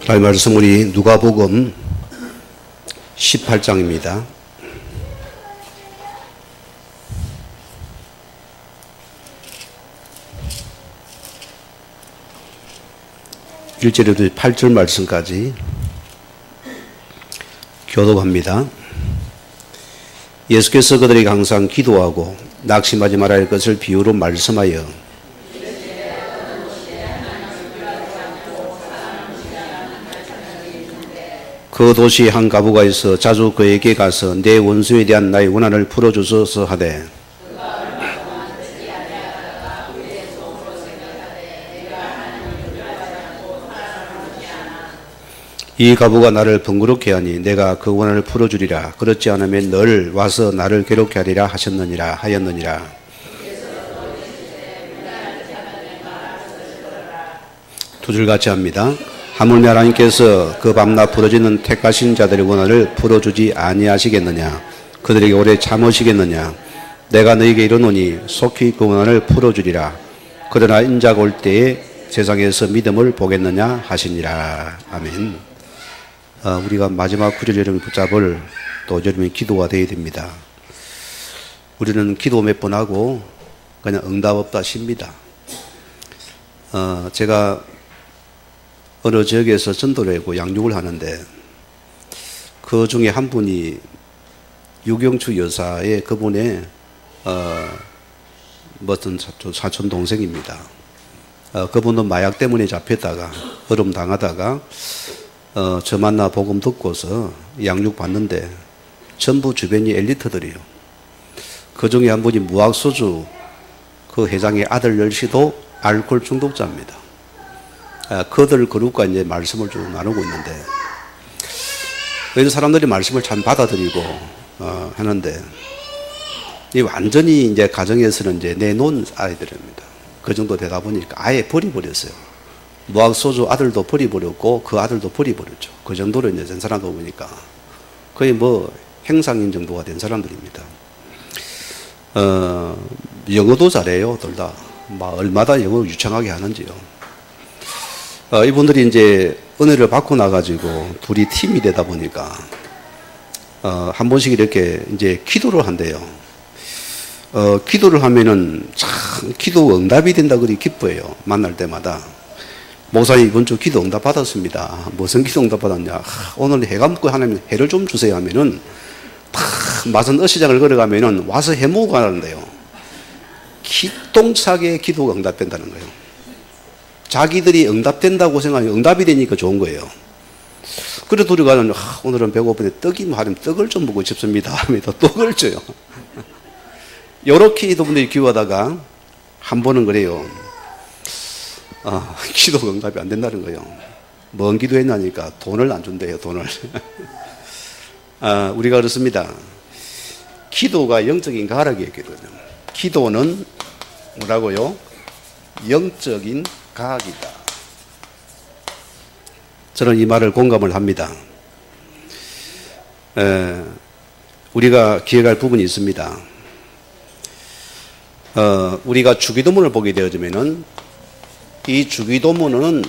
오늘 말씀 우리 누가복음 18장입니다. 일절부터 8절 말씀까지 교독합니다. 예수께서 그들에게 항상 기도하고 낙심하지 말아야 할 것을 비유로 말씀하여 그 도시에 한 과부가 있어 자주 그에게 가서 내 원수에 대한 나의 원한을 풀어주소서 하되 이 과부가 나를 번거롭게 하니 내가 그 원한을 풀어주리라. 그렇지 않으면 널 와서 나를 괴롭게 하리라 하였느니라. 두 줄 같이 합니다. 하물며 하나님께서 그 밤낮 부러지는 택하신 자들의 원한을 풀어주지 아니하시겠느냐. 그들에게 오래 참으시겠느냐. 내가 너에게 이르노니 속히 그 원한을 풀어주리라. 그러나 인자가 올 때에 세상에서 믿음을 보겠느냐 하시니라. 아멘. 우리가 마지막 구절 여러분 붙잡을 또 여러분의 기도가 되어야 됩니다. 우리는 기도 몇 번 하고 그냥 응답 없다 쉽니다. 제가 어느 지역에서 전도를 하고 양육을 하는데 그 중에 한 분이 유경추 여사의 그분의 어떤 사촌 동생입니다. 그분은 마약 때문에 잡혔다가 어름 당하다가 저 만나 복음 듣고서 양육 받는데 전부 주변이 엘리트들이요. 그 중에 한 분이 무학소주 그 회장의 아들 열시도 알코올 중독자입니다. 그들 그룹과 이제 말씀을 좀 나누고 있는데 이런 사람들이 말씀을 참 받아들이고 하는데 이 완전히 이제 가정에서는 이제 내놓은 아이들입니다. 그 정도 되다 보니까 아예 버려버렸어요. 무학소주 아들도 버려버렸고 그 아들도 버려버렸죠. 그 정도로 이제 된 사람도 보니까 거의 뭐 행상인 정도가 된 사람들입니다. 영어도 잘해요, 둘 다. 얼마나 영어 유창하게 하는지요. 이분들이 이제 은혜를 받고 나가지고 둘이 팀이 되다 보니까 한 번씩 이렇게 이제 기도를 한대요. 기도를 하면은 참 기도 응답이 된다 그리 기뻐해요. 만날 때마다. 목사님 이번 주 기도 응답 받았습니다. 무슨 기도 응답 받았냐? 오늘 해가 먹고 하나님 해를 좀 주세요 하면은 탁 마산 어시장을 걸어가면은 와서 해 먹고 가는데요. 기똥차게 기도가 응답된다는 거예요. 자기들이 응답된다고 생각하면 응답이 되니까 좋은 거예요. 그래 둘이 가면 오늘은 배고픈데 떡이 하면 떡을 좀 먹고 싶습니다 하면 떡을 줘요. 요렇게 이분들이 기도하다가 한 번은 그래요. 기도가 응답이 안 된다는 거예요. 뭔 기도했나니까 돈을 안 준대요. 돈을. 우리가 그렇습니다. 기도가 영적인 가락이었거든요. 기도는 뭐라고요? 영적인 가학이다. 저는 이 말을 공감을 합니다. 우리가 기억할 부분이 있습니다. 우리가 주기도문을 보게 되어지면은 이 주기도문은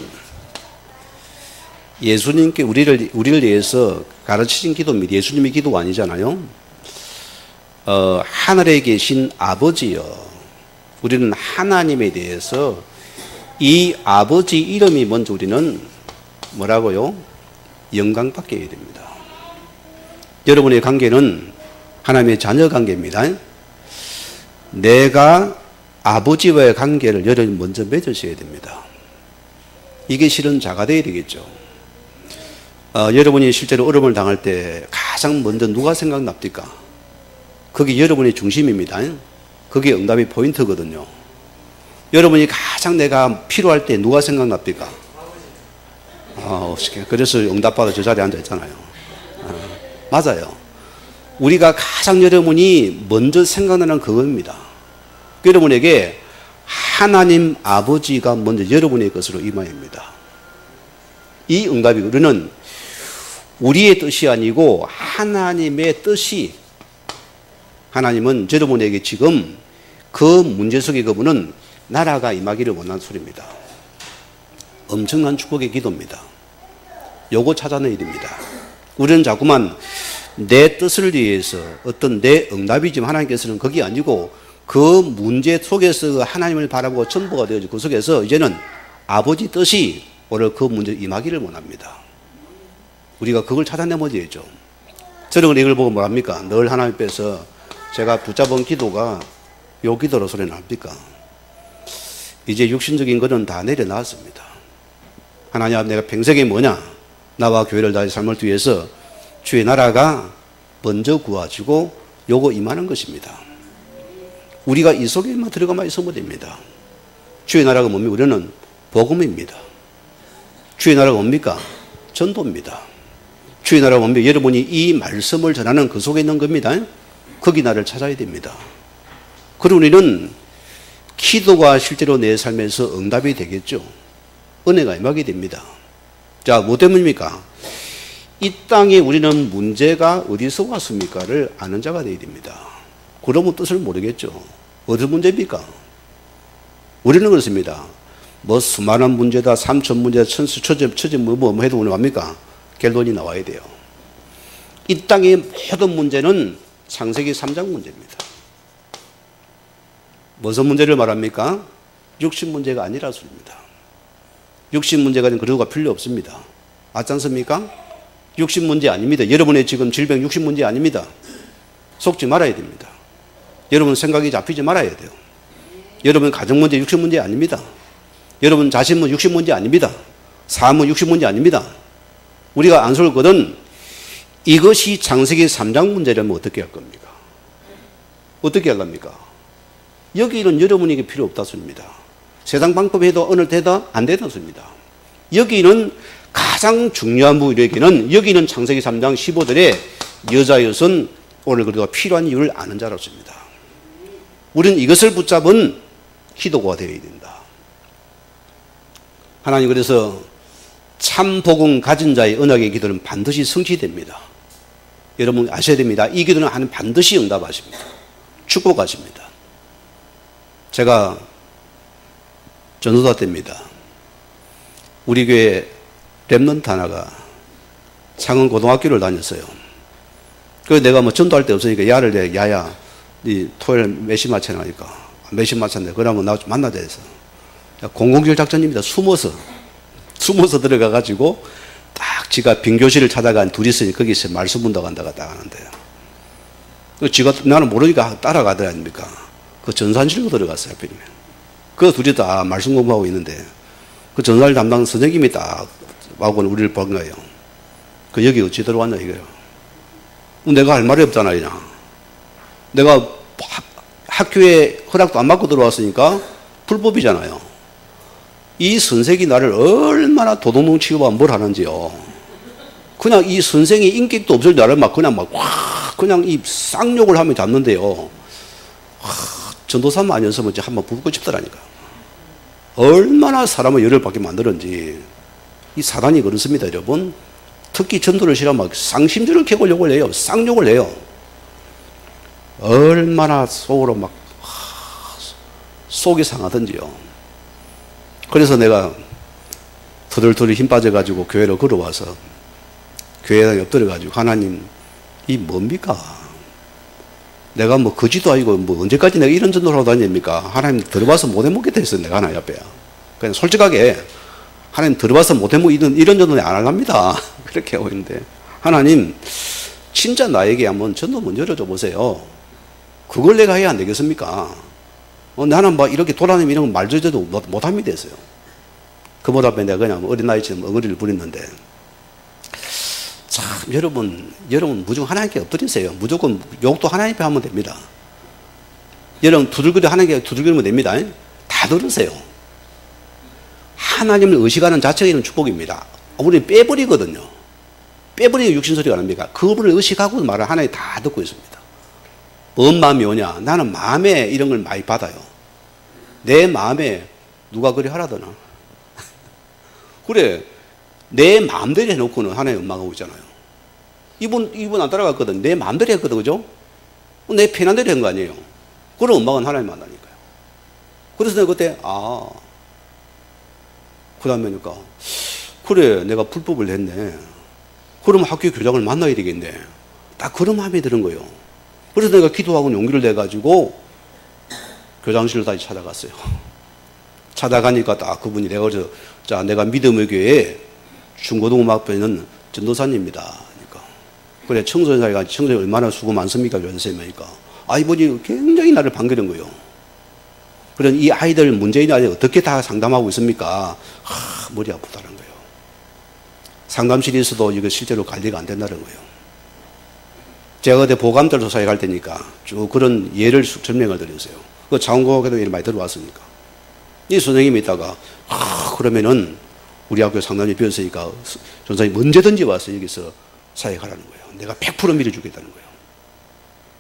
예수님께 우리를 위해서 가르치신 기도입니다. 예수님의 기도가 아니잖아요. 하늘에 계신 아버지여. 우리는 하나님에 대해서 이 아버지 이름이 먼저 우리는 뭐라고요? 영광받게 해야 됩니다. 여러분의 관계는 하나님의 자녀 관계입니다. 내가 아버지와의 관계를 여러분이 먼저 맺으셔야 됩니다. 이게 실은 자가 되어야 되겠죠. 여러분이 실제로 어려움을 당할 때 가장 먼저 누가 생각납니까? 그게 여러분의 중심입니다. 그게 응답의 포인트거든요. 여러분이 가장 내가 필요할 때 누가 생각납니까? 그래서 응답받아 저 자리에 앉아 있잖아요. 맞아요. 우리가 가장 여러분이 먼저 생각나는 그겁니다. 여러분에게 하나님 아버지가 먼저 여러분의 것으로 임하입니다. 이 응답이 우리는 우리의 뜻이 아니고 하나님의 뜻이 하나님은 여러분에게 지금 그 문제 속에 그분은 나라가 임하기를 원하는 소리입니다. 엄청난 축복의 기도입니다. 요거 찾아내야 됩니다. 우리는 자꾸만 내 뜻을 위해서 어떤 내 응답이지만 하나님께서는 그게 아니고 그 문제 속에서 하나님을 바라보고 전부가 되어지고 그 속에서 이제는 아버지 뜻이 오늘 그 문제에 임하기를 원합니다. 우리가 그걸 찾아내면 되죠. 저는 이걸 보고 뭐합니까? 늘 하나님 앞에서 제가 붙잡은 기도가 요 기도로 소리 납니까? 이제 육신적인 것은 다 내려놨습니다. 하나님 내가 평생에 뭐냐? 나와 교회를 다시 삶을 위해서 주의 나라가 먼저 구하시고 요거 임하는 것입니다. 우리가 이 속에만 들어가만 있으면 됩니다. 주의 나라가 뭡니까? 우리는 복음입니다. 주의 나라가 뭡니까? 전도입니다. 주의 나라가 뭡니까? 여러분이 이 말씀을 전하는 그 속에 있는 겁니다. 거기 나를 찾아야 됩니다. 그리고 우리는 기도가 실제로 내 삶에서 응답이 되겠죠. 은혜가 임하게 됩니다. 자, 뭐 때문입니까? 이 땅에 우리는 문제가 어디서 왔습니까를 아는 자가 되어야 됩니다. 그러면 뜻을 모르겠죠. 어떤 문제입니까? 우리는 그렇습니다. 뭐 수많은 문제다, 삼천 문제다, 천수, 처제, 뭐 해도 오늘 뭡니까? 결론이 나와야 돼요. 이 땅의 모든 문제는 창세기 3장 문제입니다. 무슨 문제를 말합니까? 육신 문제가 아니라 소리입니다. 육신 문제가 아닌 그러가 필요 없습니다. 맞지 않습니까? 육신 문제 아닙니다. 여러분의 지금 질병 육신 문제 아닙니다. 속지 말아야 됩니다. 여러분 생각이 잡히지 말아야 돼요. 여러분 가정 문제 육신 문제 아닙니다. 여러분 자신은 육신 문제 아닙니다. 삶은 육신 문제 아닙니다. 우리가 안설 거든 이것이 창세기 3장 문제라면 어떻게 할 겁니까? 어떻게 할 겁니까? 여기는 여러분에게 필요 없다 소리입니다. 세상 방법에도 어느 때다 안 되다 소리입니다. 여기는 가장 중요한 부분에게는 여기는 창세기 3장 15절에 여자 여선 오늘 그리고 필요한 이유를 아는 자로서입니다. 우리는 이것을 붙잡은 기도가 되어야 된다. 하나님 그래서 참 복음 가진 자의 언약의 기도는 반드시 성취됩니다. 여러분 아셔야 됩니다. 이 기도는 하나님 반드시 응답하십니다. 축복하십니다. 제가 전도사 때입니다. 우리 교회 랩런트 하나가 창원 고등학교를 다녔어요. 그래서 내가 뭐 전도할 데 없으니까 야를 내, 야야, 네 토요일 몇 시 맞춰 나니까 몇 시 맞췄네. 그러면 나 좀 만나자 해서. 공공질 작전입니다. 숨어서 들어가가지고 딱 지가 빈교실을 찾아간 둘이 있으니 거기서 말씀 분다고 한다가 딱 하는데요. 지가 나는 모르니까 따라가더라 아닙니까? 그 전산실로 들어갔어요. 하필이면. 그 둘이 다 말씀 공부하고 있는데 그 전산실 담당 선생님이 딱 와고 우리를 본 거예요. 그 여기 어찌 들어왔냐 이거예요. 내가 할 말이 없잖아 그냥. 내가 학교에 허락도 안 받고 들어왔으니까 불법이잖아요. 이 선생이 나를 얼마나 도둑놈 취급하면 뭘 하는지요. 그냥 이 선생이 인격도 없을 나를 막 그냥 그냥 이 쌍욕을 하면 잡는데요. 전도사만 아니었으면 한번 부부고 싶더라니까. 얼마나 사람을 열을 받게 만드는지. 이 사단이 그렇습니다, 여러분. 특히 전도를 싫어하면 막 쌍심줄을 캐고 욕을 해요. 쌍욕을 해요. 얼마나 속으로 막 속이 상하든지요. 그래서 내가 터덜터덜 힘 빠져가지고 교회로 걸어와서 교회에 엎드려가지고 하나님 이 뭡니까? 내가 뭐 거지도 아니고 뭐 언제까지 내가 이런 전도를 하고 다닙니까? 하나님 들어봐서 못해 먹겠다 했어요. 내가 하나님 앞에. 그냥 솔직하게 하나님 들어봐서 못해 먹 이런 전도는 안 할랍니다. 그렇게 하고 있는데 하나님 진짜 나에게 한번 전도 먼저 열어줘 보세요. 그걸 내가 해야 안 되겠습니까? 나는 막 이렇게 돌아다니면 이런 거 말조차도 못합니다 했어요. 그보다 앞에 내가 그냥 어린아이처럼 어거리를 부렸는데 참 여러분 무조건 하나님께 엎드리세요. 무조건 욕도 하나님께 하면 됩니다. 여러분 두들거려 하나님께 두들거리면 됩니다. 다 들으세요. 하나님을 의식하는 자체가 이런 축복입니다. 우리는 빼버리거든요. 빼버리는 육신소리가 아닙니까? 그분을 의식하고 말을 하나님 다 듣고 있습니다. 뭔 마음이 오냐? 나는 마음에 이런 걸 많이 받아요. 내 마음에 누가 그리 하라더나. 그래, 내 마음대로 해놓고는 하나님 원망하고 있잖아요. 이분 안 따라갔거든. 내 마음대로 했거든, 그죠? 내 편한 대로 한 거 아니에요. 그런 원망은 하나님 만나니까요. 그래서 내가 그때, 그 다음에니까, 그래, 내가 불법을 했네. 그럼 학교 교장을 만나야 되겠네. 딱 그런 마음이 드는 거예요. 그래서 내가 기도하고 용기를 내가지고 교장실을 다시 찾아갔어요. 찾아가니까 딱 그분이 자, 내가 믿음의 교회 중고등학교에 있는 전도사님입니다. 그러니까. 그래, 청소년사가 청소년 얼마나 수고 많습니까? 선생님이니까. 이분이 굉장히 나를 반기는 거예요. 그런 이 아이들, 문제인 아이들 어떻게 다 상담하고 있습니까? 머리 아프다는 거예요. 상담실에 있어도 이거 실제로 관리가 안 된다는 거예요. 제가 그때 보감들 조사에 갈 때니까 쭉 그런 예를 설명을 드렸어요. 그 자원고학에도 예를 많이 들어왔으니까. 이 선생님이 있다가, 그러면은 우리 학교 상담이 비었으니까 전사님 언제든지 와서 여기서 사역하라는 거예요. 내가 100% 밀어주겠다는 거예요.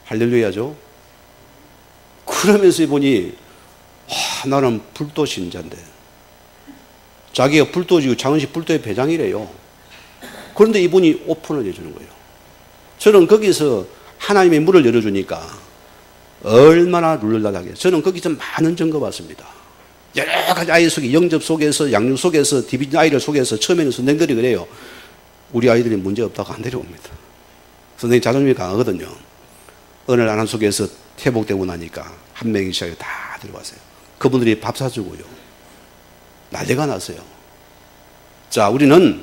할렐루야죠. 그러면서 이분이 나는 불도 신자인데 자기가 불도지고 장은식 불도의 배장이래요. 그런데 이분이 오픈을 해주는 거예요. 저는 거기서 하나님의 문을 열어주니까 얼마나 룰랄하게. 저는 거기서 많은 증거 받습니다. 여러 가지 아이 속에, 영접 속에서, 양육 속에서, 디비전 아이들 속에서 처음에는 선생들이 그래요. 우리 아이들이 문제 없다고 안 데려옵니다. 선생님 자존심이 강하거든요. 어느 날 하나 속에서 회복되고 나니까 한 명이 시작해 다 들어왔어요. 그분들이 밥 사주고요. 난리가 났어요. 자, 우리는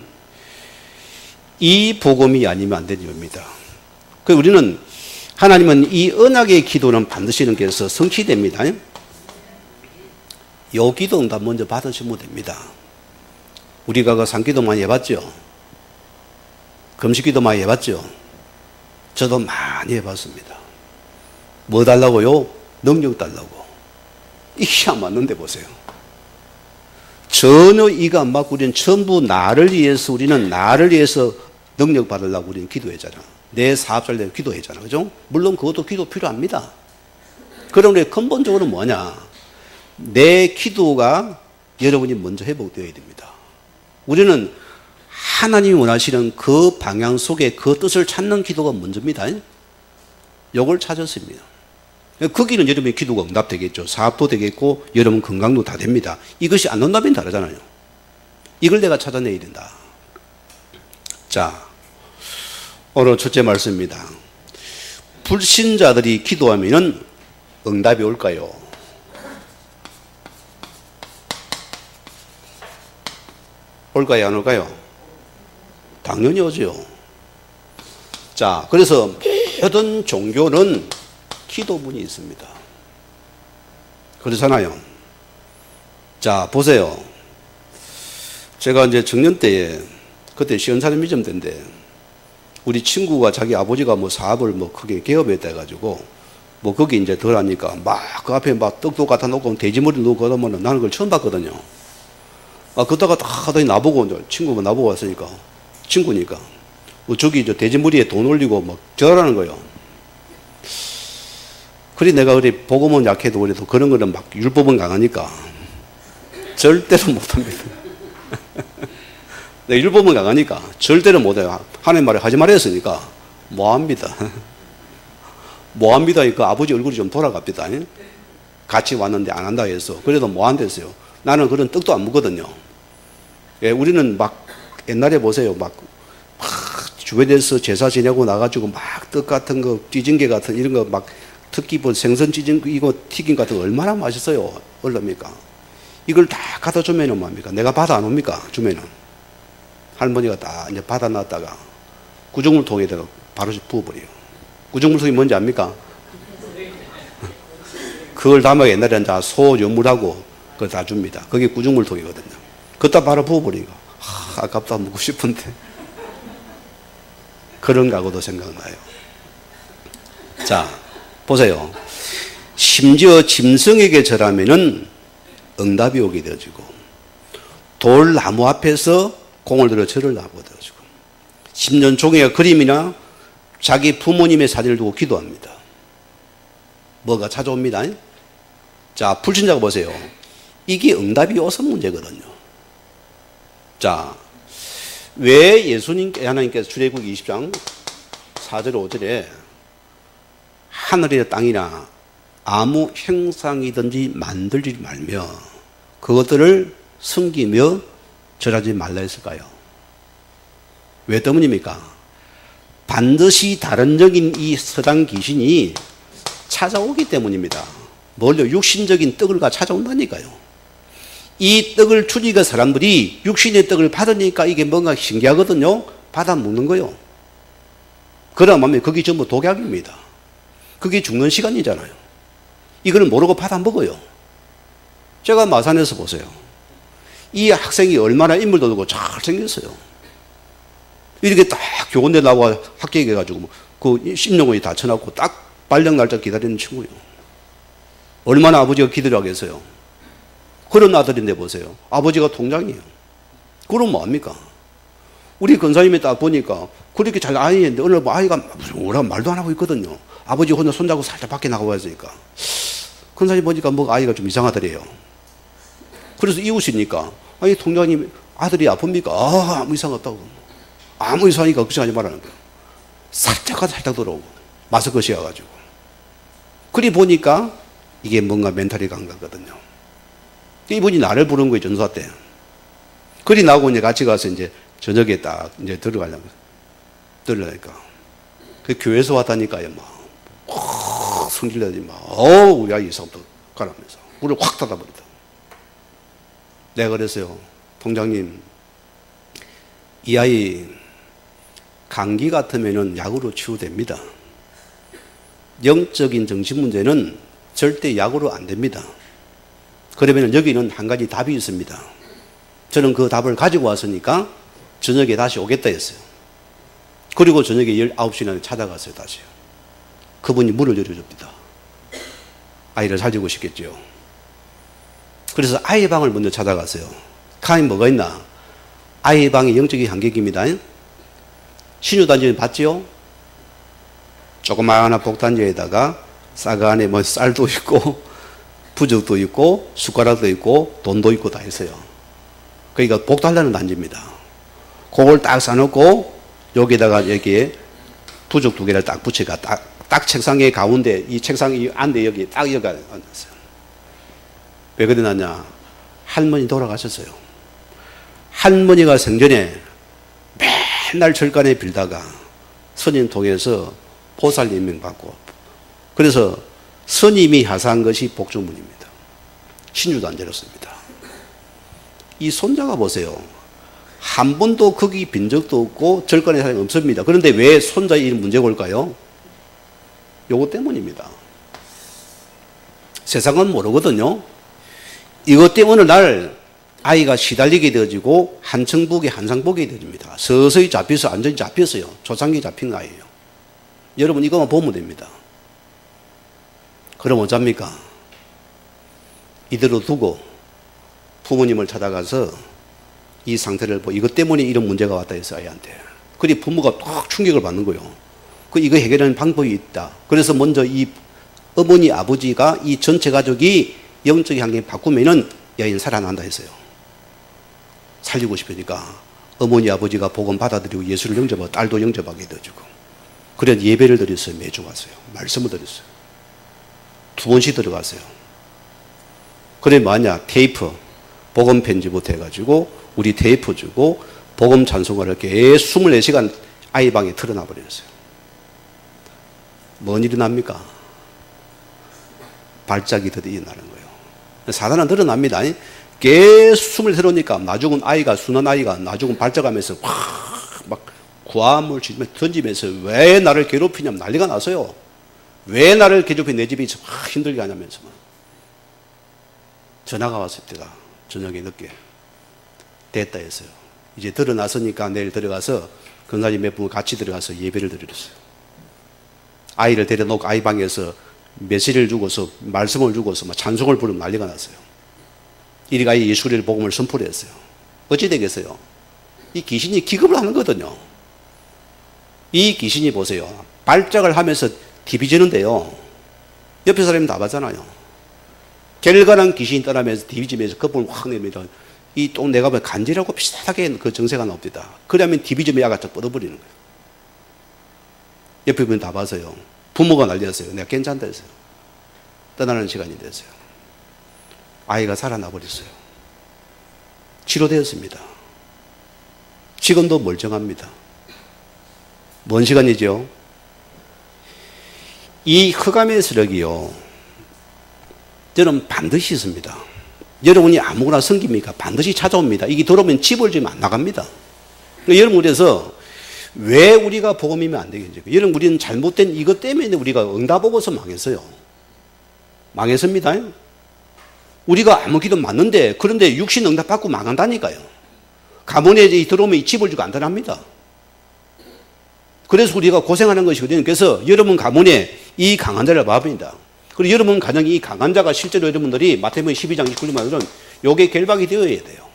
이 복음이 아니면 안 되는 겁니다. 우리는 하나님은 이 언약의 기도는 반드시 이렇게해서 성취됩니다. 요 기도 응답 먼저 받으시면 됩니다. 우리가 그 산기도 많이 해봤죠. 금식기도 많이 해봤죠. 저도 많이 해봤습니다. 뭐 달라고요? 능력 달라고. 이게 안 맞는데 보세요. 전혀 이가 안 맞고 우리는 전부 나를 위해서 능력 받으려고 우리는 기도했잖아. 내 사업 잘 되고 기도했잖아. 그죠? 물론 그것도 기도 필요합니다. 그런데 근본적으로 뭐냐? 내 기도가 여러분이 먼저 회복되어야 됩니다. 우리는 하나님이 원하시는 그 방향 속에 그 뜻을 찾는 기도가 먼저입니다. 이걸 찾았습니다. 거기는 여러분의 기도가 응답되겠죠. 사업도 되겠고 여러분 건강도 다 됩니다. 이것이 안 응답이면 다르잖아요. 이걸 내가 찾아내야 된다. 자, 오늘 첫째 말씀입니다. 불신자들이 기도하면 응답이 올까요? 올까요? 안 올까요? 당연히 오죠. 자, 그래서 모든 종교는 기도문이 있습니다. 그렇잖아요. 자, 보세요. 제가 이제 청년 때에, 그때 시원사님이점 때인데, 우리 친구가 자기 아버지가 뭐 사업을 뭐 크게 개업했다 해가지고, 뭐 거기 이제 덜 하니까 막 그 앞에 막 떡도 갖다 놓고 돼지머리 놓고 그러면 나는 그걸 처음 봤거든요. 그러다가 딱 하더니 나보고, 친구가 나보고 왔으니까, 친구니까, 뭐 저기 돼지머리에 돈 올리고 막 저라는 거예요. 그래 내가 그래 복음은 약해도 그래도 그런 거는 막 율법은 강하니까 절대로 못합니다. 내 율법은 강하니까 절대로 못해요. 하나님 말에 하지 말라 했으니까 뭐합니다. 뭐합니다. 그 아버지 얼굴이 좀 돌아갑니다. 같이 왔는데 안 한다 해서 그래도 뭐 안 됐어요. 나는 그런 떡도 안 먹거든요. 예, 우리는 막 옛날에 보세요. 막 주변에서 제사 지내고 나가지고 막 떡 같은 거, 찌진개 같은 이런 거 막 특히 뭐 생선 찌진 이거 튀김 같은 거 얼마나 맛있어요. 얼마입니까? 이걸 다 갖다 주면은 뭡니까? 내가 받아 안 옵니까? 주면은 할머니가 다 이제 받아 놨다가 구정물통에다가 바로 부어버려요. 구정물통이 뭔지 압니까? 그걸 담아 옛날에 이제 소 연물하고 그걸 다 줍니다. 그게 구정물통이거든요. 그것다 바로 부어버리니까 아깝다 먹고 싶은데 그런 각오도 생각나요. 자, 보세요. 심지어 짐승에게 절하면은 응답이 오게 되어지고 돌 나무 앞에서 공을 들어 절을 하고 되어지고 심지어 종이가 그림이나 자기 부모님의 사진을 두고 기도합니다. 뭐가 찾아옵니다. 자, 불신자가 보세요. 이게 응답이 오서 문제거든요. 자, 왜 하나님께서 출애굽기 20장 4절 5절에 하늘이나 땅이나 아무 형상이든지 만들지 말며 그것들을 섬기며 절하지 말라 했을까요? 왜 때문입니까? 반드시 다른 적인 이 서당 귀신이 찾아오기 때문입니다. 뭘요? 육신적인 떡을 찾아온다니까요. 이 떡을 주니까 사람들이 육신의 떡을 받으니까 이게 뭔가 신기하거든요. 받아 먹는 거요. 그러면 그게 전부 독약입니다. 그게 죽는 시간이잖아요. 이거는 모르고 받아 먹어요. 제가 마산에서 보세요. 이 학생이 얼마나 인물도 되고 잘생겼어요. 이렇게 딱 교원대 나와 합격해가지고 그 심령원이 다 쳐놨고 딱 발령 날짜 기다리는 친구예요. 얼마나 아버지가 기대를 하겠어요. 그런 아들인데 보세요. 아버지가 통장이에요. 그럼 뭐합니까? 우리 권사님이 딱 보니까 그렇게 잘 아이인데 어느 날 아이가 뭐라고 말도 안 하고 있거든요. 아버지 혼자 손잡고 살짝 밖에 나가고 있으니까 권사님 보니까 뭐 아이가 좀 이상하더래요. 그래서 이웃이니까 아니 통장님 아들이 아픕니까? 아무 이상 없다고. 아무 이상하니까 걱정하지 말라는 거예요. 살짝 들어오고 마스크 씌워가지고. 그리 보니까 이게 뭔가 멘탈이 강하거든요. 이분이 나를 부른 거예요, 전사 때. 그리 나하고 이제 같이 가서 이제 저녁에 딱 이제 들으려니까. 그 교회에서 왔다니까요, 막. 성질내지 마. 우리 아이 이상부터 가라면서. 물을 확 닫아버리다. 내가 그랬어요. 통장님, 이 아이 감기 같으면은 약으로 치유됩니다. 영적인 정신 문제는 절대 약으로 안 됩니다. 그러면 여기는 한 가지 답이 있습니다. 저는 그 답을 가지고 왔으니까 저녁에 다시 오겠다 했어요. 그리고 저녁에 19시나 찾아갔어요, 다시요. 그분이 문을 열어줍니다. 아이를 살리고 싶겠죠. 그래서 아이 방을 먼저 찾아갔어요. 칸이 뭐가 있나? 아이 방의 영적인 한계입니다. 신유단지는 봤지요? 조그마한 복단지에다가 싹 안에 뭐 쌀도 있고 부적도 있고 숟가락도 있고 돈도 있고 다 있어요. 그러니까 복달라는 단지입니다. 그걸 딱 싸놓고 여기다가 여기에 부적 2개를 딱 붙여가 딱 책상의 가운데 이 책상 이 안에 여기 딱 여기가 앉았어요. 왜 그러느냐? 할머니 돌아가셨어요. 할머니가 생전에 맨날 절간에 빌다가 스님 통해서 보살 임명 받고 그래서 스님이 하사한 것이 복주문입니다. 신주도 안 지렸습니다. 이 손자가 보세요. 한 번도 거기 빈 적도 없고 절간에 사람이 없습니다. 그런데 왜 손자의 이런 문제가 올까요? 요거 때문입니다. 세상은 모르거든요. 이것 때문에 날 아이가 시달리게 되어지고 한청복이 한상복이 되어집니다. 서서히 잡혀서 완전히 잡혔어요. 초창기 잡힌 아이예요. 여러분 이것만 보면 됩니다. 그럼 어쩝니까? 이대로 두고 부모님을 찾아가서 이 상태를 이것 때문에 이런 문제가 왔다 해서 아이한테. 그리 부모가 딱 충격을 받는 거예요. 이거 해결하는 방법이 있다. 그래서 먼저 이 어머니 아버지가 이 전체 가족이 영적인 환경을 바꾸면은 여인 살아난다 했어요. 살리고 싶으니까 어머니 아버지가 복음 받아들이고 예수를 영접하고 딸도 영접하게 되어주고 그래서 예배를 드렸어요. 매주 갔어요. 말씀을 드렸어요. 2번씩 들어갔어요. 그래 뭐하냐? 테이프 복음 편지부터 해가지고 우리 테이프 주고 복음 찬송가를 계속 24시간 아이 방에 틀어놔 버렸어요. 뭔 일이 납니까? 발작이 일어나는 거예요. 사단은 드러납니다. 계속 숨을 들어오니까 나중은 아이가 순한 아이가 나중은 발작하면서 막 구화물 던지면서 왜 나를 괴롭히냐면 난리가 나서요. 왜 나를 괴롭히 내 집에 있어 힘들게 하냐면서 전화가 왔을 때가 저녁에 늦게 됐다 했어요. 이제 드러났으니까 내일 들어가서 건사님 몇 분 같이 들어가서 예배를 드렸어요. 아이를 데려놓고 아이 방에서 메시지를 주고서 말씀을 주고서 막 찬송을 부르면 난리가 났어요. 이리가 이 예수를 복음을 선포를 했어요. 어찌 되겠어요? 이 귀신이 기급을 하는 거거든요. 이 귀신이 보세요. 발작을 하면서 디비지는데요. 옆에 사람이 다 봤잖아요. 결간한 귀신이 떠나면서 디비지면서 거품을 확 내밀어 이 또 내가 간질하고 비슷하게 그 정세가 나옵니다. 그러면 디비즘의 야가 쫙 뻗어버리는 거예요. 옆에 분이 다 봐서요. 부모가 난리였어요. 내가 괜찮다 했어요. 떠나는 시간이 됐어요. 아이가 살아나 버렸어요. 치료되었습니다. 지금도 멀쩡합니다. 뭔 시간이죠? 이 흑암의 세력이요, 저는 반드시 있습니다. 여러분이 아무거나 섬깁니까? 반드시 찾아옵니다. 이게 들어오면 집을 지면 안 나갑니다. 그러니까 여러분, 그래서 왜 우리가 복음이면 안 되겠죠? 여러분, 우리는 잘못된 이것 때문에 우리가 응답보고서 망했어요. 망했습니다. 우리가 아무 기도 맞는데, 그런데 육신 응답 받고 망한다니까요. 가문에 들어오면 이 집을 주고 안전합니다. 그래서 우리가 고생하는 것이거든요. 그래서 여러분 가문에 이 강한 자를 봐봅니다. 그리고 여러분 가정에 이 강한 자가 실제로 여러분들이 마태복음 12장 29절은 요게 결박이 되어야 돼요.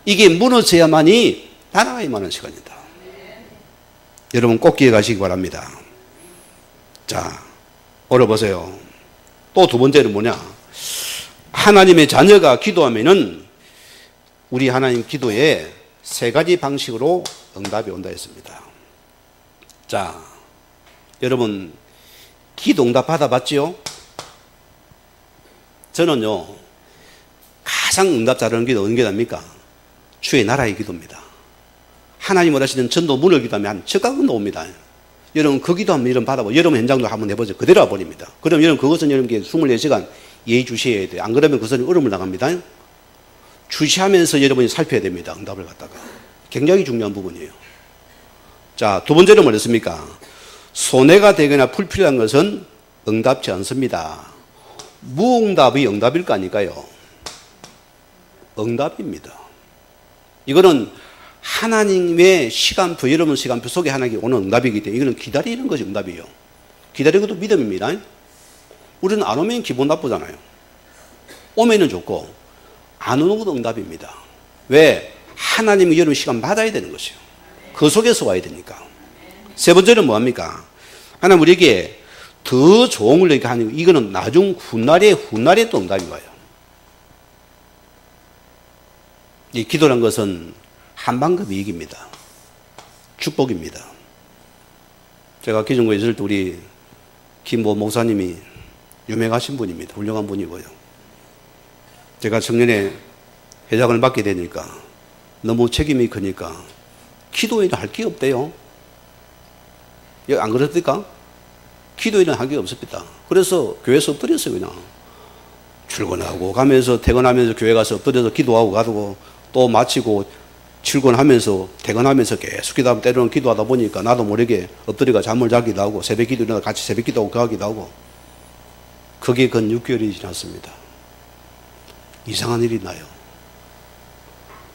이게 무너져야만이 나라가 임하는 시간이다. 여러분 꼭 기억하시기 바랍니다. 자, 올려보세요. 또 두 번째는 뭐냐? 하나님의 자녀가 기도하면은 우리 하나님 기도에 세 가지 방식으로 응답이 온다 했습니다. 자, 여러분 기도 응답 받아봤지요? 저는요, 가장 응답 잘하는 기도 어느 게 답니까? 주의 나라의 기도입니다. 하나님 원하시는 전도 문을 기도하면 적각은 옵니다. 여러분 그 기도하면 여러분 받아보고, 여러분 현장도 한번 해보죠. 그대로 와버립니다. 그럼 여러분 그것은 여러분께 24시간 예의 주시해야 돼요. 안 그러면 그것은 얼음을 나갑니다. 주시하면서 여러분이 살펴야 됩니다. 응답을 갖다가. 굉장히 중요한 부분이에요. 자, 두 번째는 뭐였습니까? 손해가 되거나 불필요한 것은 응답지 않습니다. 무응답이 응답일 거 아닐까요? 응답입니다. 이거는 하나님의 시간표, 여러분 시간표 속에 하나님이 오는 응답이기 때문에 이거는 기다리는 것이 응답이에요. 기다리는 것도 믿음입니다. 우리는 안 오면 기분 나쁘잖아요. 오면은 좋고 안 오는 것도 응답입니다. 왜? 하나님이 여러분 시간 받아야 되는 것이에요. 그 속에서 와야 되니까. 세 번째는 뭐합니까? 하나님 우리에게 더 좋은 걸 이렇게 하는, 이거는 나중 훗날에 또 응답이 와요. 이 기도란 것은 한방급 이익입니다. 축복입니다. 제가 기존교회 있을 때 우리 김모 목사님이 유명하신 분입니다. 훌륭한 분이고요. 제가 청년회 회장을 맡게 되니까 너무 책임이 크니까 기도회는 할 게 없대요. 안 그렇습니까? 기도회는 할 게 없습니다. 그래서 교회에서 엎드렸어요. 그냥 출근하고 가면서 퇴근하면서 교회 가서 엎드려서 기도하고 가고 또 마치고 출근하면서 퇴근하면서 계속 기도하고 때로는 기도하다 보니까 나도 모르게 엎드려가 잠을 자기도 하고 새벽 기도 일어나 같이 새벽 기도하고 가기도 하고, 그게 근 6개월이 지났습니다. 이상한 일이 나요.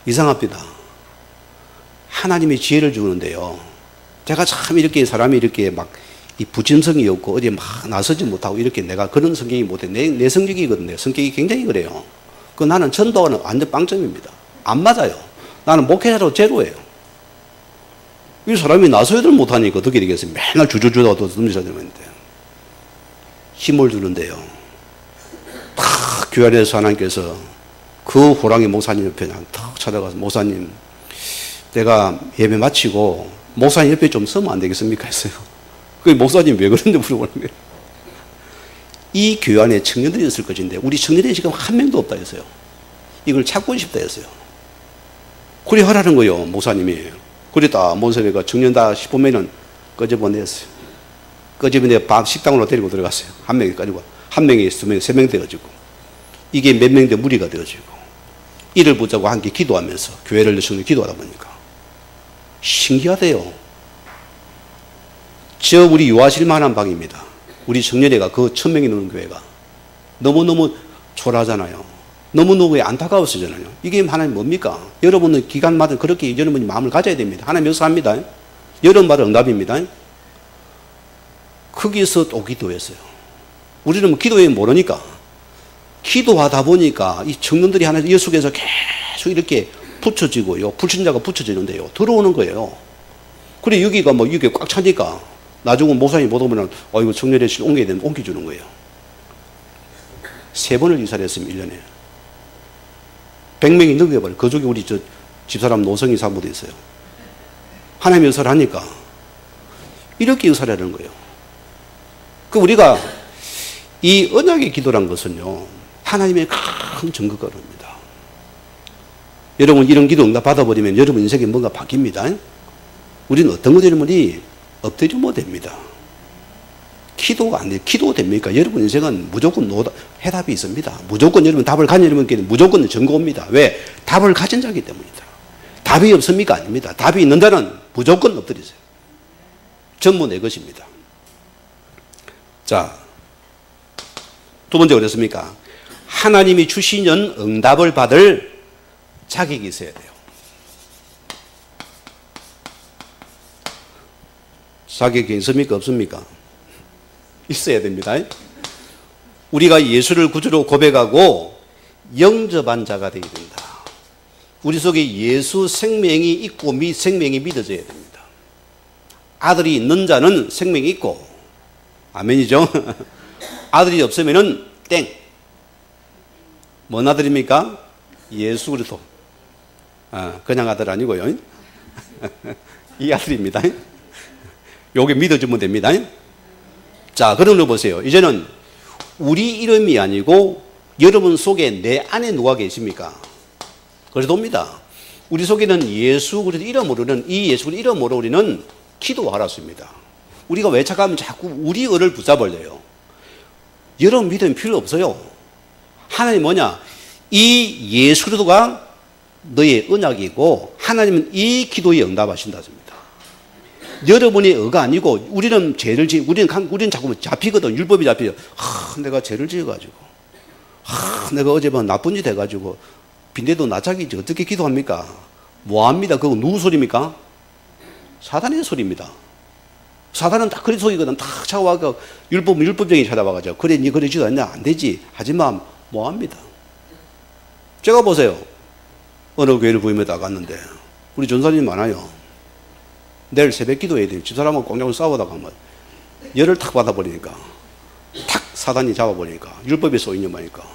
이상합니다. 하나님이 지혜를 주는데요, 제가 참 이렇게 사람이 이렇게 막 이 부침성이 없고 어디 막 나서지 못하고 이렇게 내가 그런 성격이 못해. 내 성격이거든요. 성격이 굉장히 그래요. 그 나는 전도하는 완전 빵점입니다. 안 맞아요. 나는 목회자로 제로예요. 이 사람이 나서야들 못하니까 어떻게 되겠어요? 맨날 주저주다도 덤벼야 되는데. 힘을 주는데요, 탁 교회 안에서 하나님께서 그 호랑이 목사님 옆에 탁 찾아가서, 목사님 내가 예배 마치고 목사님 옆에 좀 서면 안 되겠습니까? 했어요. 그 목사님 왜 그런데 물어보는 거예요. 이 교회 안에 청년들이 있을 것인데 우리 청년들이 지금 한 명도 없다 했어요. 이걸 찾고 싶다 했어요. 그래 하라는 거예요, 목사님이. 그랬다 몬세배가 청년 다 싶으면은 꺼져보냈어요. 꺼집어내 밥 식당으로 데리고 들어갔어요. 한 명이 가지고, 한 명이 두 명, 세 명 되어지고, 이게 몇 명 돼 무리가 되어지고, 이를 보자고 함께 기도하면서 교회를 열심히 기도하다 보니까 신기하대요. 저 우리 요하실 만한 방입니다. 우리 청년회가 그 1000명이 넘는 교회가 너무너무 초라하잖아요. 너무너무 안타까웠잖아요. 이게 하나님 뭡니까? 여러분은 기간마다 그렇게 여러분이 마음을 가져야 됩니다. 하나님 역사합니다. 여러분 말은 응답입니다. 거기서 또 기도했어요. 우리는 기도에 모르니까, 기도하다 보니까 이 청년들이 하나 이 속에서 계속 이렇게 붙여지고요, 불신자가 붙여지는데요, 들어오는 거예요. 그래 여기가 뭐 이게 꽉 차니까 나중에 목사님 못 오면 이거 청년회실 옮겨야 되면 옮겨주는 거예요. 3번을 이사를 했으면 1년에 100명이 넘겨버려요. 그 중에 우리 저 집사람 노성희 사모도 있어요. 하나님 역사를 하니까 이렇게 역사를 하는 거예요. 그 우리가 이 언약의 기도란 것은요, 하나님의 큰 증거거리입니다. 여러분 이런 기도 응답 받아버리면 여러분 인생에 뭔가 바뀝니다. 우리는 어떤 것 여러분이 엎드리면 됩니다. 기도가 안 돼요. 기도 됩니까? 여러분 인생은 무조건 해답이 있습니다. 무조건 여러분 답을 가진 여러분께는 무조건 증거입니다. 왜? 답을 가진 자이기 때문이다. 답이 없습니까? 아닙니다. 답이 있는 자는 무조건 엎드리세요. 전부 내 것입니다. 자, 두 번째 어떻습니까? 하나님이 주시는 응답을 받을 자격이 있어야 돼요. 자격이 있습니까? 없습니까? 있어야 됩니다. 우리가 예수를 구주로 고백하고 영접한 자가 되어야 된다. 우리 속에 예수 생명이 있고 생명이 믿어져야 됩니다. 아들이 있는 자는 생명이 있고, 아멘이죠? 아들이 없으면은 땡. 뭔 아들입니까? 예수 그리스도. 그냥 아들 아니고요. 이 아들입니다. 요게 믿어주면 됩니다. 자, 그럼 보세요. 이제는 우리 이름이 아니고 여러분 속에 내 안에 누가 계십니까? 그래도입니다. 우리 속에는 예수 그리스도 이름으로는, 이 예수 그리스도 이름으로 우리는 기도하라습니다. 우리가 왜 착하면 자꾸 우리 의를 붙잡으려요. 여러분 믿음 필요 없어요. 하나님 뭐냐? 이 예수 그리스도가 너의 언약이고 하나님은 이 기도에 응답하신다습니다. 여러분의 의가 아니고 우리는 죄를 우리는 자꾸 잡히거든. 율법이 잡혀요. 내가 죄를 지어가지고, 내가 어젯밤 나쁜 짓 해가지고 빈대도 나짝이지 어떻게 기도합니까? 뭐합니다. 그거 누구 소리입니까? 사단의 소리입니다. 사단은 딱 그런 소리거든. 딱 차와가 율법쟁이 찾아와가지고 그래 니 그러지도 않냐? 안 되지. 하지만 뭐합니다. 제가 보세요. 어느 교회를 부임에다 갔는데 우리 전사님이 많아요. 내일 새벽 기도해야 돼요. 집사람하고 꽁장을 싸우다가 막 열을 탁 받아버리니까 탁 사단이 잡아버리니까 율법에 쏘이념하니까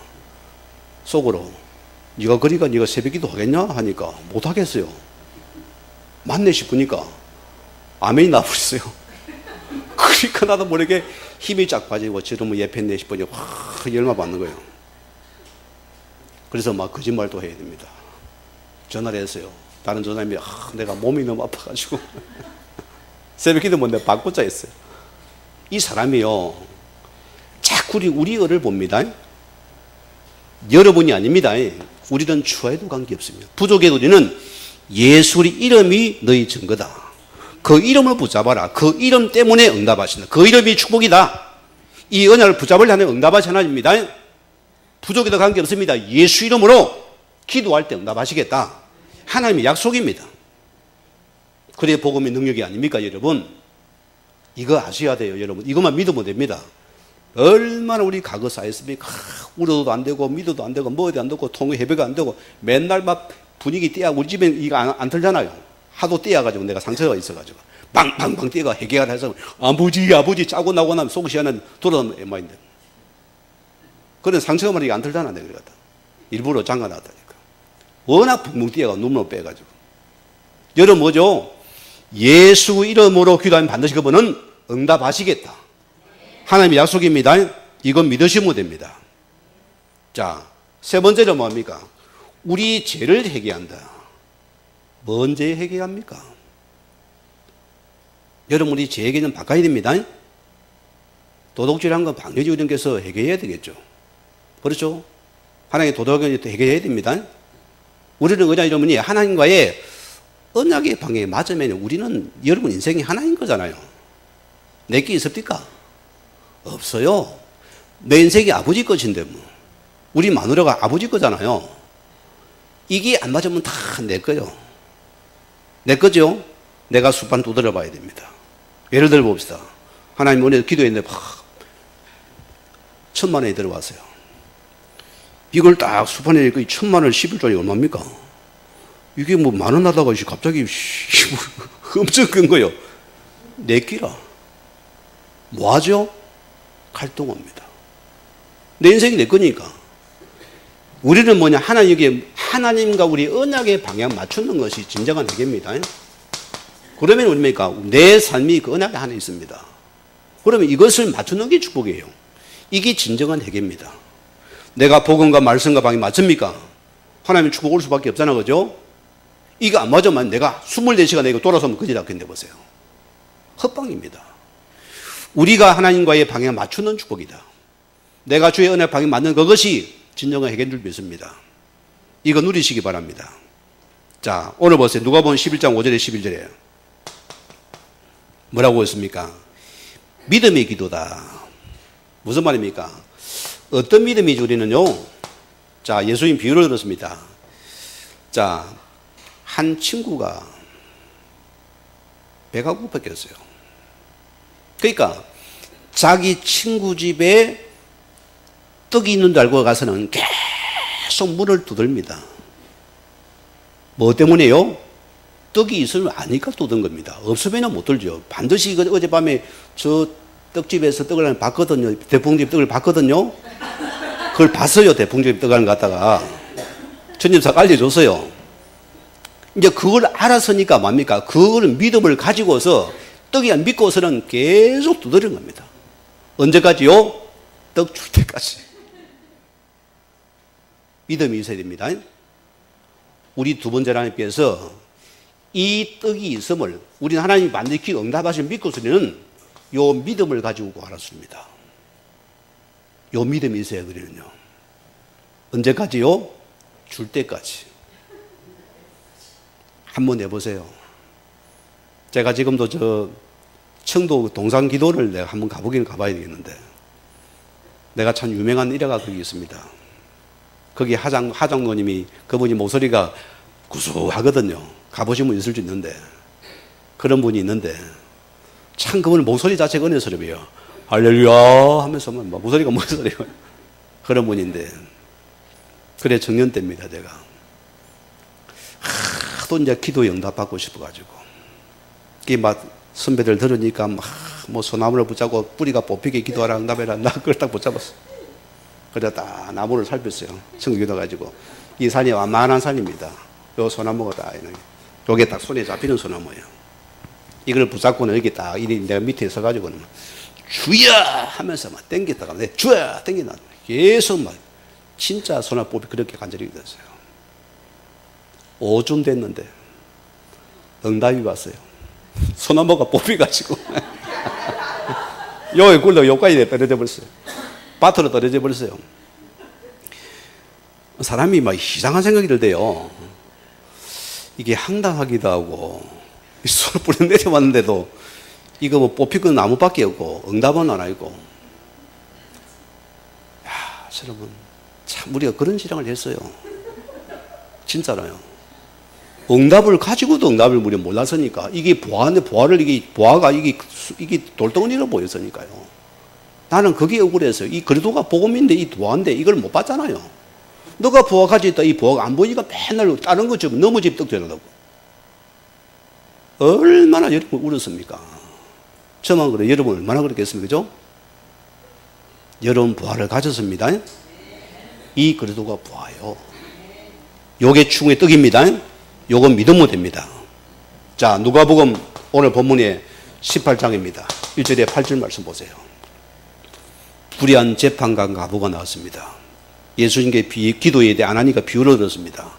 속으로 네가 그러니까 네가 새벽 기도 하겠냐? 하니까 못하겠어요. 맞네 싶으니까 아멘이 나버렸어요. 그러니까 나도 모르게 힘이 쫙 빠지고 저러면 예편네 싶으니 확 열마 받는 거예요. 그래서 막 거짓말도 해야 됩니다. 전화를 했어요. 다른 전사님이 내가 몸이 너무 아파가지고 새벽 기도 못 내가 바꾸자 했어요. 이 사람이요 자꾸 우리 의를 봅니다. 여러분이 아닙니다. 우리는 추하에도 관계없습니다. 부족해도 우리는 예수의 이름이 너희 증거다. 그 이름을 붙잡아라. 그 이름 때문에 응답하신다. 그 이름이 축복이다. 이 언약을 붙잡으려는 응답하신 하나님입니다. 부족해도 관계없습니다. 예수 이름으로 기도할 때 응답하시겠다. 하나님의 약속입니다. 그래 복음의 능력이 아닙니까 여러분? 이거 아셔야 돼요 여러분. 이것만 믿으면 됩니다. 얼마나 우리 과거 쌓였습니까? 울어도 안 되고 믿어도 안 되고 먹어도 안 되고 통에 해배가 안 되고 맨날 막 분위기 떼야 우리 집에 이거 안 틀잖아요. 하도 떼어가지고 내가 상처가 있어가지고 빵빵빵 떼가 해결을 해서 아버지 짜고 나고 나면 속이 시원한 돌아오면 엠마인데 그런 상처가 말이야 안 틀잖아 내가 그랬다. 일부러 잠가놨다니까. 워낙 붕붕 뛰어가 눈으로 빼가지고. 여러분 뭐죠? 예수 이름으로 기도하면 반드시 그분은 응답하시겠다. 하나님의 약속입니다. 이건 믿으시면 됩니다. 자, 세 번째로 뭡니까? 우리 죄를 회개한다. 뭔 죄 회개합니까? 여러분 우리 죄 회개는 바꿔야 됩니다. 도덕질한 건 방해주님께서 회개해야 되겠죠. 그렇죠? 하나님의 도덕을 회개해야 됩니다. 우리는 그냥 이러면 하나님과의 언약의 방향에 맞으면 우리는 여러분 인생이 하나인 거잖아요. 내게 있습니까? 없어요. 내 인생이 아버지 것인데 뭐. 우리 마누라가 아버지 거잖아요. 이게 안 맞으면 다 내 거요. 내 거죠? 내가 수판 두드려 봐야 됩니다. 예를 들어 봅시다. 하나님 오늘 기도했는데 1,000만 원이 들어왔어요. 이걸 딱 수판에 1,000만 원을 11조니 얼마입니까? 이게 뭐 10,000원 하다가 갑자기 엄청 큰 거요. 내 끼라. 뭐 하죠? 갈등합니다. 내 인생이 내 거니까. 우리는 뭐냐? 하나님과 우리 언약의 방향 맞추는 것이 진정한 회개입니다. 그러면 우리니까 내 삶이 그 언약에 하나 있습니다. 그러면 이것을 맞추는 게 축복이에요. 이게 진정한 회개입니다. 내가 복음과 말씀과 방향이 맞습니까? 하나님 축복 올 수밖에 없잖아, 그죠? 이거 안 맞으면 내가 24시간 내가 돌아서면 그지 않겠는데 보세요. 헛방입니다. 우리가 하나님과의 방향을 맞추는 축복이다. 내가 주의 은혜 방향에 맞는 그것이 진정한 해결인 줄 믿습니다. 이거 누리시기 바랍니다. 자, 오늘 보세요. 누가복음 11장 5절에 11절에 뭐라고 했습니까? 믿음의 기도다. 무슨 말입니까? 어떤 믿음이지 우리는요? 자, 예수님 비유를 들었습니다. 자, 한 친구가 배가 고팠겠어요. 그러니까 자기 친구 집에 떡이 있는 줄 알고 가서는 계속 문을 두들립니다. 뭐 때문에요? 떡이 있으면 아니까 두든 겁니다. 없으면 못 들죠. 반드시 어젯밤에 저 떡집에서 떡을 봤거든요. 대풍집 떡을 봤거든요. 그걸 봤어요. 대풍집 떡을 갖다가 전집사가 알려줬어요. 이제 그걸 알았으니까 뭡니까? 그걸 믿음을 가지고서 떡이 믿고서는 계속 두드리는 겁니다. 언제까지요? 떡 줄 때까지. 믿음이 있어야 됩니다. 우리 두 번째 하나님께서 이 떡이 있음을 우리는 하나님이 반드시 응답하실 믿고서는 요 믿음을 가지고 알았습니다. 요 믿음이 있어야 그러는요. 언제까지요? 줄 때까지. 한번 해보세요. 제가 지금도 저 청도 동산 기도를 내가 한번 가보기는 가봐야 되겠는데, 내가 참 유명한 일화가 거기 있습니다. 거기 하장로님이, 그분이 목소리가 구수하거든요. 가보시면 있을 수 있는데, 그런 분이 있는데, 참 그분 목소리 자체가 은혜스러워요. 할렐루야 하면서 목소리가 무슨 소리예요? 그런 분인데, 그래 청년 때입니다. 제가 하도 이제 기도 응답받고 싶어가지고, 이 막 선배들 들으니까 막 뭐 소나무를 붙잡고 뿌리가 뽑히게 기도하라 응답해라, 나 그걸 딱 붙잡았어. 그래 딱 나무를 살폈어요. 청기도 가지고. 이 산이 완만한 산입니다. 요 소나무가 딱 요게 딱 손에 잡히는 소나무예요. 이걸 붙잡고는 여기 딱 내가 밑에 서가지고는 주여 하면서 막 땡겼다가 주여 땡긴다. 계속 막 진짜 소나무 뽑이 그렇게 간절히 됐어요. 5쯤 됐는데 응답이 왔어요. 소나무가 뽑혀가지고 요에 굴러 요까지 떨어져 버렸어요. 밭으로 떨어져 버렸어요. 사람이 막 이상한 생각이 들대요. 이게 황당하기도 하고, 손을 뿌려 내려왔는데도 이거 뭐 뽑힐 건 나무밖에 없고 응답은 안 하고. 야, 여러분 참 우리가 그런 신앙을 했어요. 진짜로요. 응답을 가지고도 응답을 우리가 몰랐으니까, 이게 보아인데 보아가 이게 돌덩어리로 보였으니까요. 나는 그게 억울해서, 이 그래도가 복음인데 이 보아인데 이걸 못 봤잖아요. 너가 보아 가지고 있다, 이 보아가 안 보이니까 맨날 다른 것 좀 넘어집 떡 되려고. 얼마나 여러분 울었습니까? 저만 그래. 여러분 얼마나 그랬겠습니까? 그죠? 여러분 보아를 가졌습니다. 이 그래도가 보아요. 요게 충의 떡입니다. 요건 믿으면 됩니다. 자, 누가복음 오늘 본문의 18장입니다. 1절에 8절 말씀 보세요. 불의한 재판관 가부가 나왔습니다. 예수님께 기도에 대해 안 하니까 비유를 들었습니다.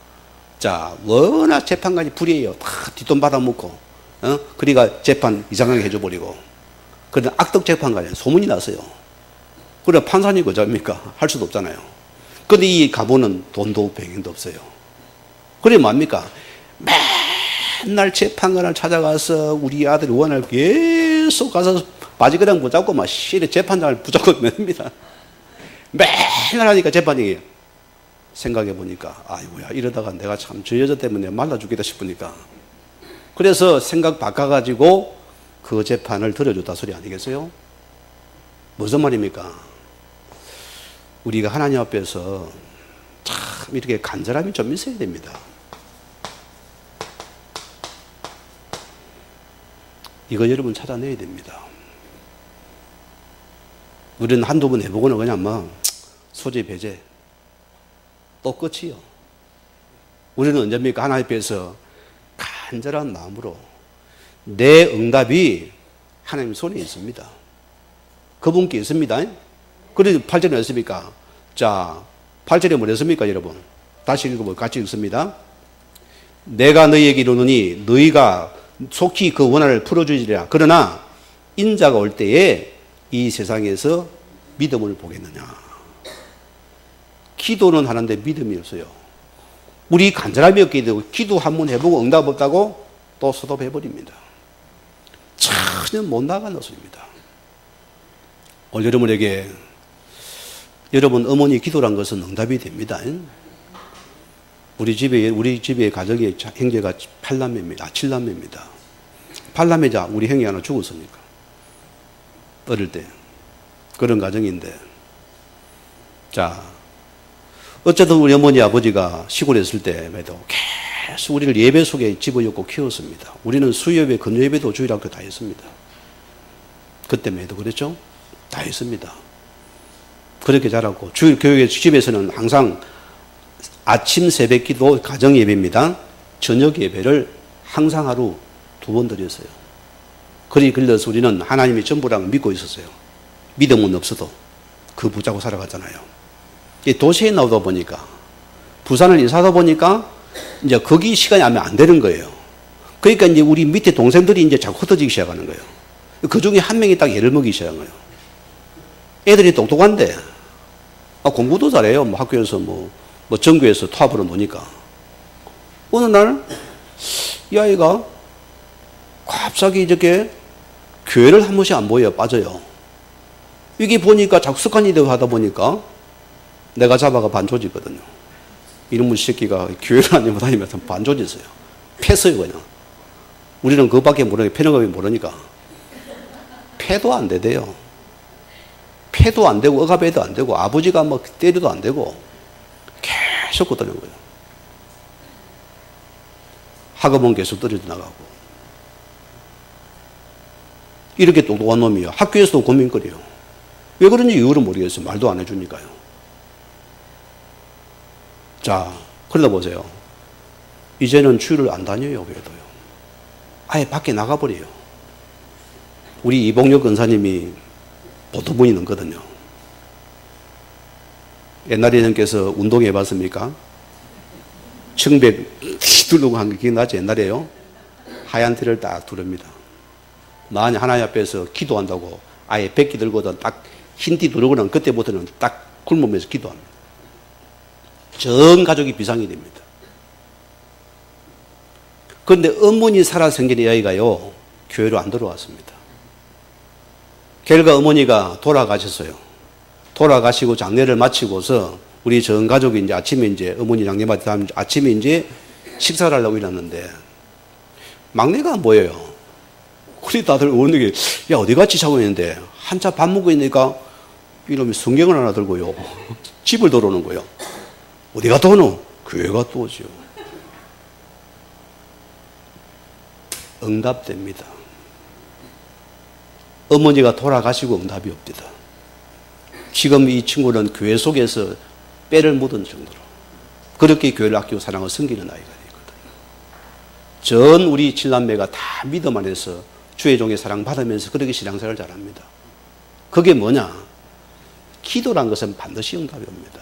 자, 워낙 재판관이 불의해요. 다 뒷돈 받아먹고, 그러니까 재판 이상하게 해줘버리고. 그런데 악덕 재판관이 소문이 났어요. 그래, 판사님 그자입니까? 할 수도 없잖아요. 그런데 이 가부는 돈도 병행도 없어요. 그래, 뭡니까? 맨날 재판관을 찾아가서 우리 아들이 원할 계속 가서 바지그랑 붙잡고 막 실에 재판장을 붙잡고 맵니다. 맨날 하니까 재판장이 생각해 보니까, 아이고야, 이러다가 내가 참 저 여자 때문에 말라 죽겠다 싶으니까. 그래서 생각 바꿔가지고 그 재판을 들어줬다 소리 아니겠어요? 무슨 말입니까? 우리가 하나님 앞에서 참 이렇게 간절함이 좀 있어야 됩니다. 이거 여러분 찾아내야 됩니다. 우리는 한두 번 해보고는 그냥 막 소재 배제 또 끝이요. 우리는 언제입니까? 하나님 앞에서 간절한 마음으로 내 응답이 하나님 손에 있습니다. 그분께 있습니다. 그래서 8절에 뭐였습니까? 자, 8절에 뭐였습니까, 여러분? 다시 읽어보고 같이 읽습니다. 내가 너희에게 이르노니 너희가 속히 그 원한을 풀어주리라. 그러나 인자가 올 때에 이 세상에서 믿음을 보겠느냐. 기도는 하는데 믿음이 없어요. 우리 간절함이 없게 되고 기도 한번 해보고 응답 없다고 또 스톱해버립니다. 전혀 못 나가는 소리입니다. 오늘 여러분에게 여러분 어머니 기도란 것은 응답이 됩니다. 우리 집에 가족의 형제가 8남매입니다. 7남매입니다. 8남매자 우리 형이 하나 죽었으니까. 어릴 때. 그런 가정인데. 자, 어쨌든 우리 어머니 아버지가 시골에 있을 때에도 계속 우리를 예배 속에 집어넣고 키웠습니다. 우리는 수요예배, 금요예배도 주일학교 다 했습니다. 그때에도 그랬죠? 다 했습니다. 그렇게 자랐고 주일 교육의 집에서는 항상 아침 새벽 기도 가정 예배입니다. 저녁 예배를 항상 하루 2번 드렸어요. 그리 걸려서 우리는 하나님이 전부라고 믿고 있었어요. 믿음은 없어도 그 붙잡고 살아갔잖아요. 도시에 나오다 보니까 부산을 이사하다 보니까 이제 거기 시간이 하면 안 되는 거예요. 그러니까 이제 우리 밑에 동생들이 이제 자꾸 흩어지기 시작하는 거예요. 그 중에 한 명이 딱 예를 먹기 시작한 거예요. 애들이 똑똑한데 공부도 잘해요. 뭐 학교에서 뭐 전교에서 토합으로 노니까. 어느 날 이 아이가 갑자기 이렇게 교회를 한 번씩 안 보여요. 빠져요. 이게 보니까 자꾸 습관이 되고 하다 보니까 내가 잡아가 반조지거든요. 이놈의 새끼가 교회를 안 다니면서 반조지어요. 패어요 그냥. 우리는 그밖에 모르니까 패는 모르니까. 패도 안 되대요. 패도 안 되고 억압해도 안 되고 아버지가 뭐 때려도 안 되고 계속 걷어내는 거예요. 학업은 계속 떨어져 나가고. 이렇게 똑똑한 놈이요. 학교에서도 고민거려요. 왜 그런지 이유를 모르겠어요. 말도 안 해주니까요. 자, 그러다 보세요. 이제는 주일을 안 다녀요, 교회도요. 아예 밖에 나가버려요. 우리 이봉혁 근사님이 보통분이 넘거든요. 옛날에 형께서 운동해 봤습니까? 청백 두르고 한 게 기억나죠? 옛날에요. 하얀 티를 딱 두릅니다. 만약 하나님 앞에서 기도한다고 아예 백기 들고든 딱 흰 티 두르고는 그때부터는 딱 굶으면서 기도합니다. 전 가족이 비상이 됩니다. 그런데 어머니 살아 생긴 이 아이가요, 교회로 안 들어왔습니다. 결과 어머니가 돌아가셨어요. 돌아가시고 장례를 마치고서 우리 전 가족이 이제 아침에 이제 어머니 장례 마치고 아침에 이제 식사를 하려고 일어났는데 막내가 안 보여요. 그래 다들 오는 게 야 어디 같이 자고 있는데 한차 밥 먹고 있으니까 이놈이 성경을 하나 들고요. 집을 들어오는 거예요. 어디 갔다 오노? 교회 갔다 오죠. 응답됩니다. 어머니가 돌아가시고 응답이 없니다. 지금 이 친구는 교회 속에서 빼를 묻은 정도로 그렇게 교회를 아끼고 사랑을 섬기는 아이가 되거든요. 전 우리 7남매가 다 믿음 안에서 주의 종의 사랑 받으면서 그렇게 신앙생활을 잘합니다. 그게 뭐냐? 기도란 것은 반드시 응답이 옵니다.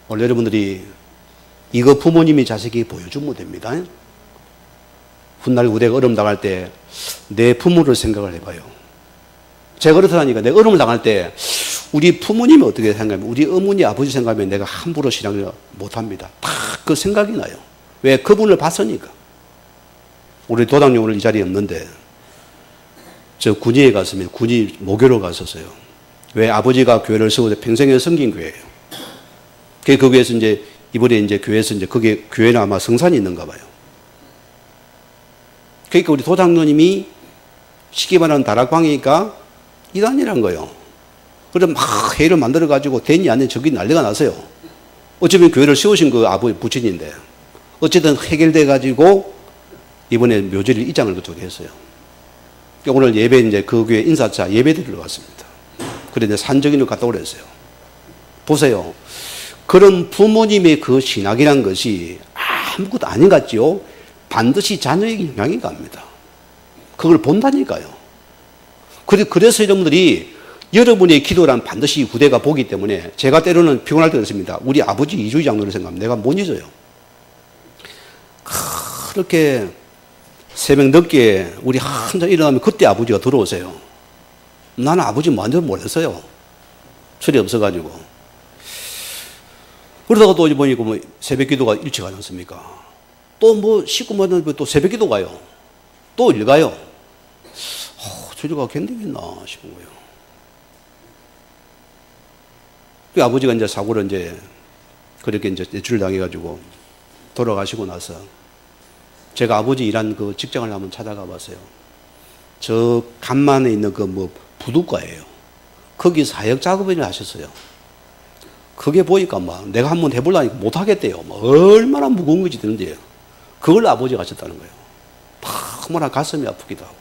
오늘 여러분들이 이거 부모님이 자식이 보여주면 됩니다. 훗날 우리가 어려움 당할 때 내 부모를 생각을 해봐요. 제가 그렇다니까 내가 어려움을 당할 때 우리 부모님이 어떻게 생각하면 우리 어머니 아버지 생각하면 내가 함부로 신앙을 못합니다. 딱 그 생각이 나요. 왜? 그분을 봤으니까. 우리 도당님 오늘 이 자리에 없는데 저 군위에 갔으면 군위 모교로 갔었어요. 왜? 아버지가 교회를 세우고 평생에 섬긴 교회예요. 거기에서 이제 이번에 이제 교회에서 이제 그게 교회는 아마 성산이 있는가 봐요. 그러니까 우리 도장로님이 쉽게 말하는 다락방이니까 이단이란 거예요. 그래서 막 회의를 만들어가지고 됐니 안 됐니 저기 난리가 났어요. 어쩌면 교회를 세우신 그 아버지 부친인데 어쨌든 해결돼가지고 이번에 묘지를 입장을 그쪽에 했어요. 그러니까 오늘 예배 이제 그 교회 인사차 예배 드리러 갔습니다. 그래 이제 산적인을 갔다 오랬어요. 보세요. 그런 부모님의 그 신학이란 것이 아무것도 아닌 것 같지요? 반드시 자녀에게 영향이 갑니다. 그걸 본다니까요. 그래서 여러분들이 여러분의 기도란 반드시 후대가 보기 때문에 제가 때로는 피곤할 때가 있습니다. 우리 아버지 이주희 장로를 생각하면 내가 못 잊어요. 그렇게 새벽 늦게 우리 한참 일어나면 그때 아버지가 들어오세요. 나는 아버지 완전 몰랐어요. 철이 없어가지고. 그러다가 또 보니까 뭐 새벽 기도가 일찍 하지 않습니까? 또 뭐 씻고 또 새벽 기도 가요. 또 일 가요. 저주가 견디겠나 싶은 거예요. 그 아버지가 이제 사고를 이제 그렇게 이제 대출을 당해가지고 돌아가시고 나서 제가 아버지 일한 그 직장을 한번 찾아가 봤어요. 저 간만에 있는 그 뭐 부둣가예요. 거기 사역 작업을 하셨어요. 그게 보니까 막 내가 한번 해보려니까 못 하겠대요. 막 얼마나 무거운 건지 드는데요. 그걸 아버지가 하셨다는 거예요. 얼마나 가슴이 아프기도 하고.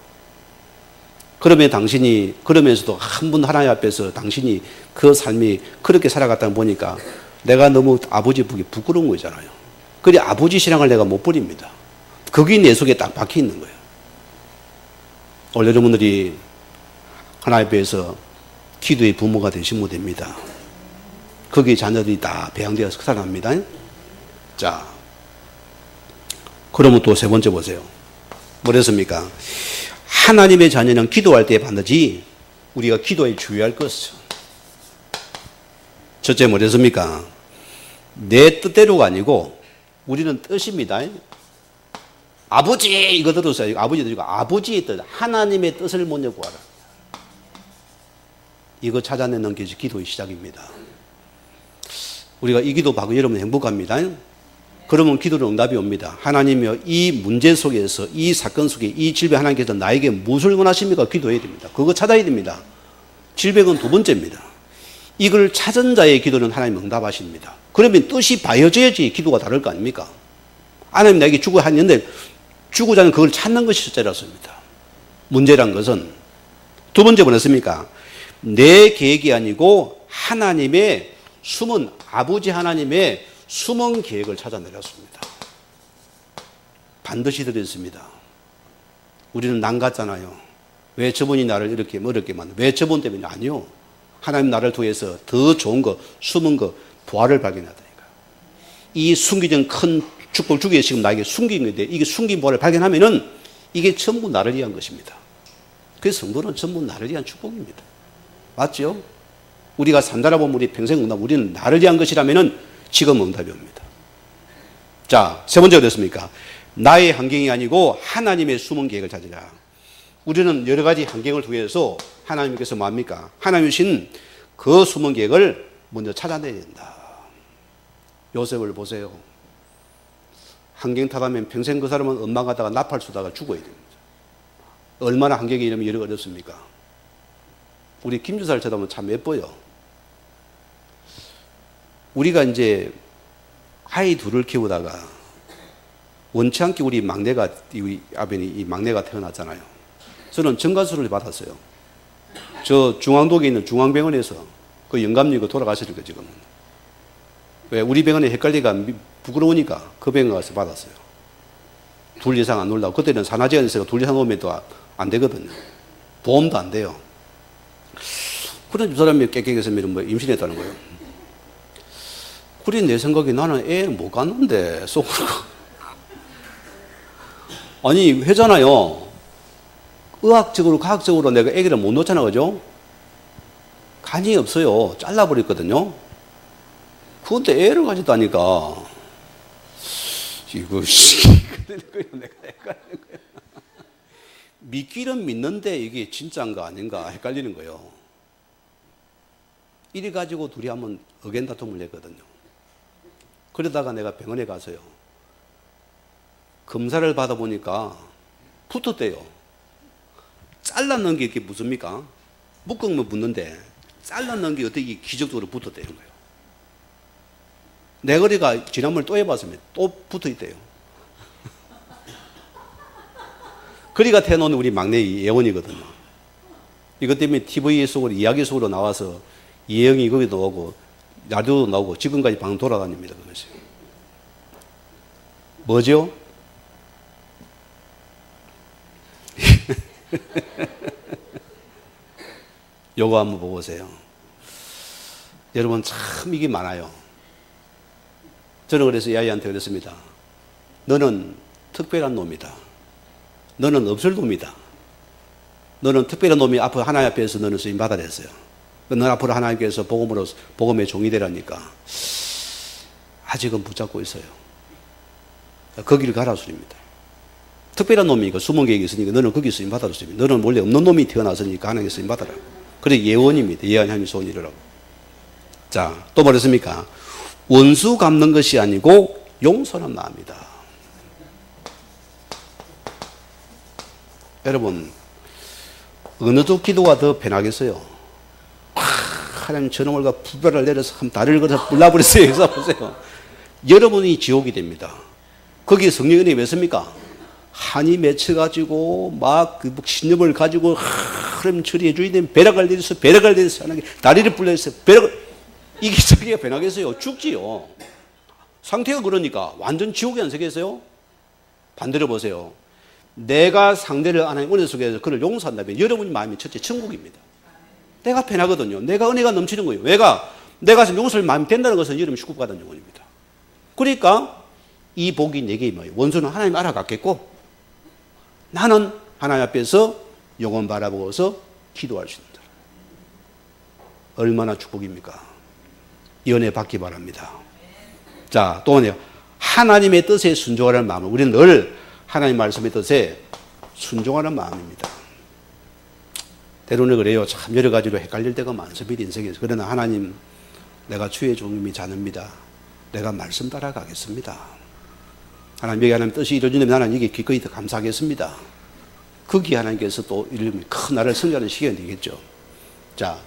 그러면 당신이 그러면서도 한 분 하나님 앞에서 당신이 그 삶이 그렇게 살아갔다 보니까 내가 너무 아버지 보기 부끄러운 거잖아요. 그래 아버지 신앙을 내가 못 버립니다. 그게 내 속에 딱 박혀 있는 거예요. 오늘 여러분들이 하나님 앞에서 기도의 부모가 되시면 됩니다. 거기에 자녀들이 다 배양되어서 살아납니다. 자, 그러면 또 세 번째 보세요. 뭐랬습니까? 하나님의 자녀는 기도할 때 반드시 우리가 기도에 주의할 것은 첫째 뭐랬습니까? 내 뜻대로가 아니고 우리는 뜻입니다. 아버지 이거 들었어요. 아버지 들으고 아버지의 뜻, 하나님의 뜻을 먼저 구하라. 이거 찾아내는 게 기도의 시작입니다. 우리가 이 기도 받고 여러분 행복합니다. 그러면 기도는 응답이 옵니다. 하나님이여 이 문제 속에서 이 사건 속에 이 질병 하나님께서 나에게 무엇을 원하십니까? 기도해야 됩니다. 그거 찾아야 됩니다. 질병은 두 번째입니다. 이걸 찾은 자의 기도는 하나님 응답하십니다. 그러면 뜻이 바여져야지 기도가 다를 거 아닙니까? 하나님 나에게 주고 하는데 주고자 하는 그걸 찾는 것이 첫째라습니다. 문제란 것은 두 번째 뭐였습니까? 내 계획이 아니고 하나님의 숨은 아버지 하나님의 숨은 계획을 찾아내렸습니다. 반드시 드렸습니다. 우리는 난 같잖아요. 왜 저분이 나를 이렇게 어렵게 만든? 왜 저분 때문에? 아니요. 하나님 나를 통해서 더 좋은 거, 숨은 거, 부활을 발견하다니까. 이 숨기진 큰 축복을 주기 위해 지금 나에게 숨긴 건데 이게 숨긴 부활을 발견하면은 이게 전부 나를 위한 것입니다. 그래서 성도는 전부 나를 위한 축복입니다. 맞죠? 우리가 산다라 보면 우리 평생 응답, 우리는 나를 위한 것이라면은 지금 응답이 옵니다. 자, 세 번째가 됐습니까? 나의 환경이 아니고 하나님의 숨은 계획을 찾으라. 우리는 여러 가지 환경을 통해서 하나님께서 뭐합니까? 하나님 주신 그 숨은 계획을 먼저 찾아내야 된다. 요셉을 보세요. 환경 탓하면 평생 그 사람은 엄마 가다가 나팔 쏘다가 죽어야 됩니다. 얼마나 환경이 이러면 여러 어렵습니까? 우리 김주사를 쳐다보면 참 예뻐요. 우리가 이제 아이 둘을 키우다가 원치 않게 우리 막내가, 이 막내가 태어났잖아요. 저는 정가수를 받았어요. 저 중앙동에 있는 중앙병원에서 그 영감님이 돌아가시니까 지금. 왜? 우리 병원에 헷갈리가 부끄러우니까 그 병원 가서 받았어요. 둘 이상 안 놀라고. 그때는 산하제한에서 둘 이상 오면 또 안 되거든요. 보험도 안 돼요. 그런 사람이 깨끗했으면 뭐 임신했다는 거예요. 그래 내 생각에 나는 애 못 갔는데 속으로. 아니 회잖아요. 의학적으로 과학적으로 내가 애기를 못 놓잖아, 그죠? 간이 없어요. 잘라버렸거든요. 그런데 애를 가졌다니까. 이거 내가 헷갈리는 거야. 믿기는 믿는데 이게 진짜인가 아닌가 헷갈리는 거예요. 이래 가지고 둘이 한번 의견다툼을 냈거든요. 그러다가 내가 병원에 가서요. 검사를 받아보니까 붙었대요. 잘랐는 게 이게 무슨입니까? 묶으면 붙는데 잘랐는 게 어떻게 기적적으로 붙었대요. 내 거리가 지난번에 또 해봤습니다. 또 붙어있대요. 거리가 태어놓은 우리 막내 예원이거든요. 이것 때문에 TV 속으로 이야기 속으로 나와서 예영이 거기도 나오고 라디오도 나오고 지금까지 방 돌아다닙니다. 그것이. 뭐죠? 요거 한번 보세요. 여러분 참 이게 많아요. 저는 그래서 이 아이한테 그랬습니다. 너는 특별한 놈이다. 너는 없을 놈이다. 너는 특별한 놈이 앞으로 하나님 앞에서 너는 쓰임 받아야 했어요. 너는 앞으로 하나님께서 복음의 종이 되라니까 아직은 붙잡고 있어요. 거기를 가라 소리입니다. 특별한 놈이니까 숨은 계획이 있으니까 너는 거기 쓰임 받아라 소리입니다. 너는 원래 없는 놈이 태어났으니까 하나님께 쓰임 받아라. 그래 예언입니다. 예언 하나님 소원이라고. 자, 또 뭐랬습니까? 원수 갚는 것이 아니고 용서는 마음이다. 여러분, 어느 쪽 기도가 더 편하겠어요? 하나님 저놈을가 불발을 내려서 한 다리를 걸어서 불나버렸어요. 여기서 보세요. 여러분이 지옥이 됩니다. 거기에 성령이 왜 씁니까? 한이 맺혀가지고 막 신념을 가지고 하나님 처리해 줘야 되면 배락을 내려서 하나님 다리를 불러서 이게 자기가 변하겠어요? 죽지요. 상태가 그러니까 완전 지옥에 안 서겠어요? 반대로 보세요. 내가 상대를 하나님 은혜 속에서 그를 용서한다면 여러분이 마음이 첫째 천국입니다. 내가 편하거든요. 내가 은혜가 넘치는 거예요. 내가 지금 용서를 마음이 된다는 것은 여러분이 축복받은 영혼입니다. 그러니까 이 복이 내게 임해요. 원수는 하나님 알아갔겠고 나는 하나님 앞에서 영혼 바라보고서 기도할 수 있는 자. 얼마나 축복입니까? 이 은혜 받기 바랍니다. 자, 또 하나요. 하나님의 뜻에 순종하는 마음. 우리는 늘 하나님 말씀의 뜻에 순종하는 마음입니다. 때로는 그래요. 참 여러 가지로 헷갈릴 때가 많습니다. 인생에서. 그러나 하나님, 내가 주의 종임이 자녀입니다. 내가 말씀 따라가겠습니다. 하나님, 하나님 뜻이 이루어지면 나는 이게 기꺼이 더 감사하겠습니다. 거기에 하나님께서 또 이름이 큰 나를 성장하는 시간이 되겠죠. 자,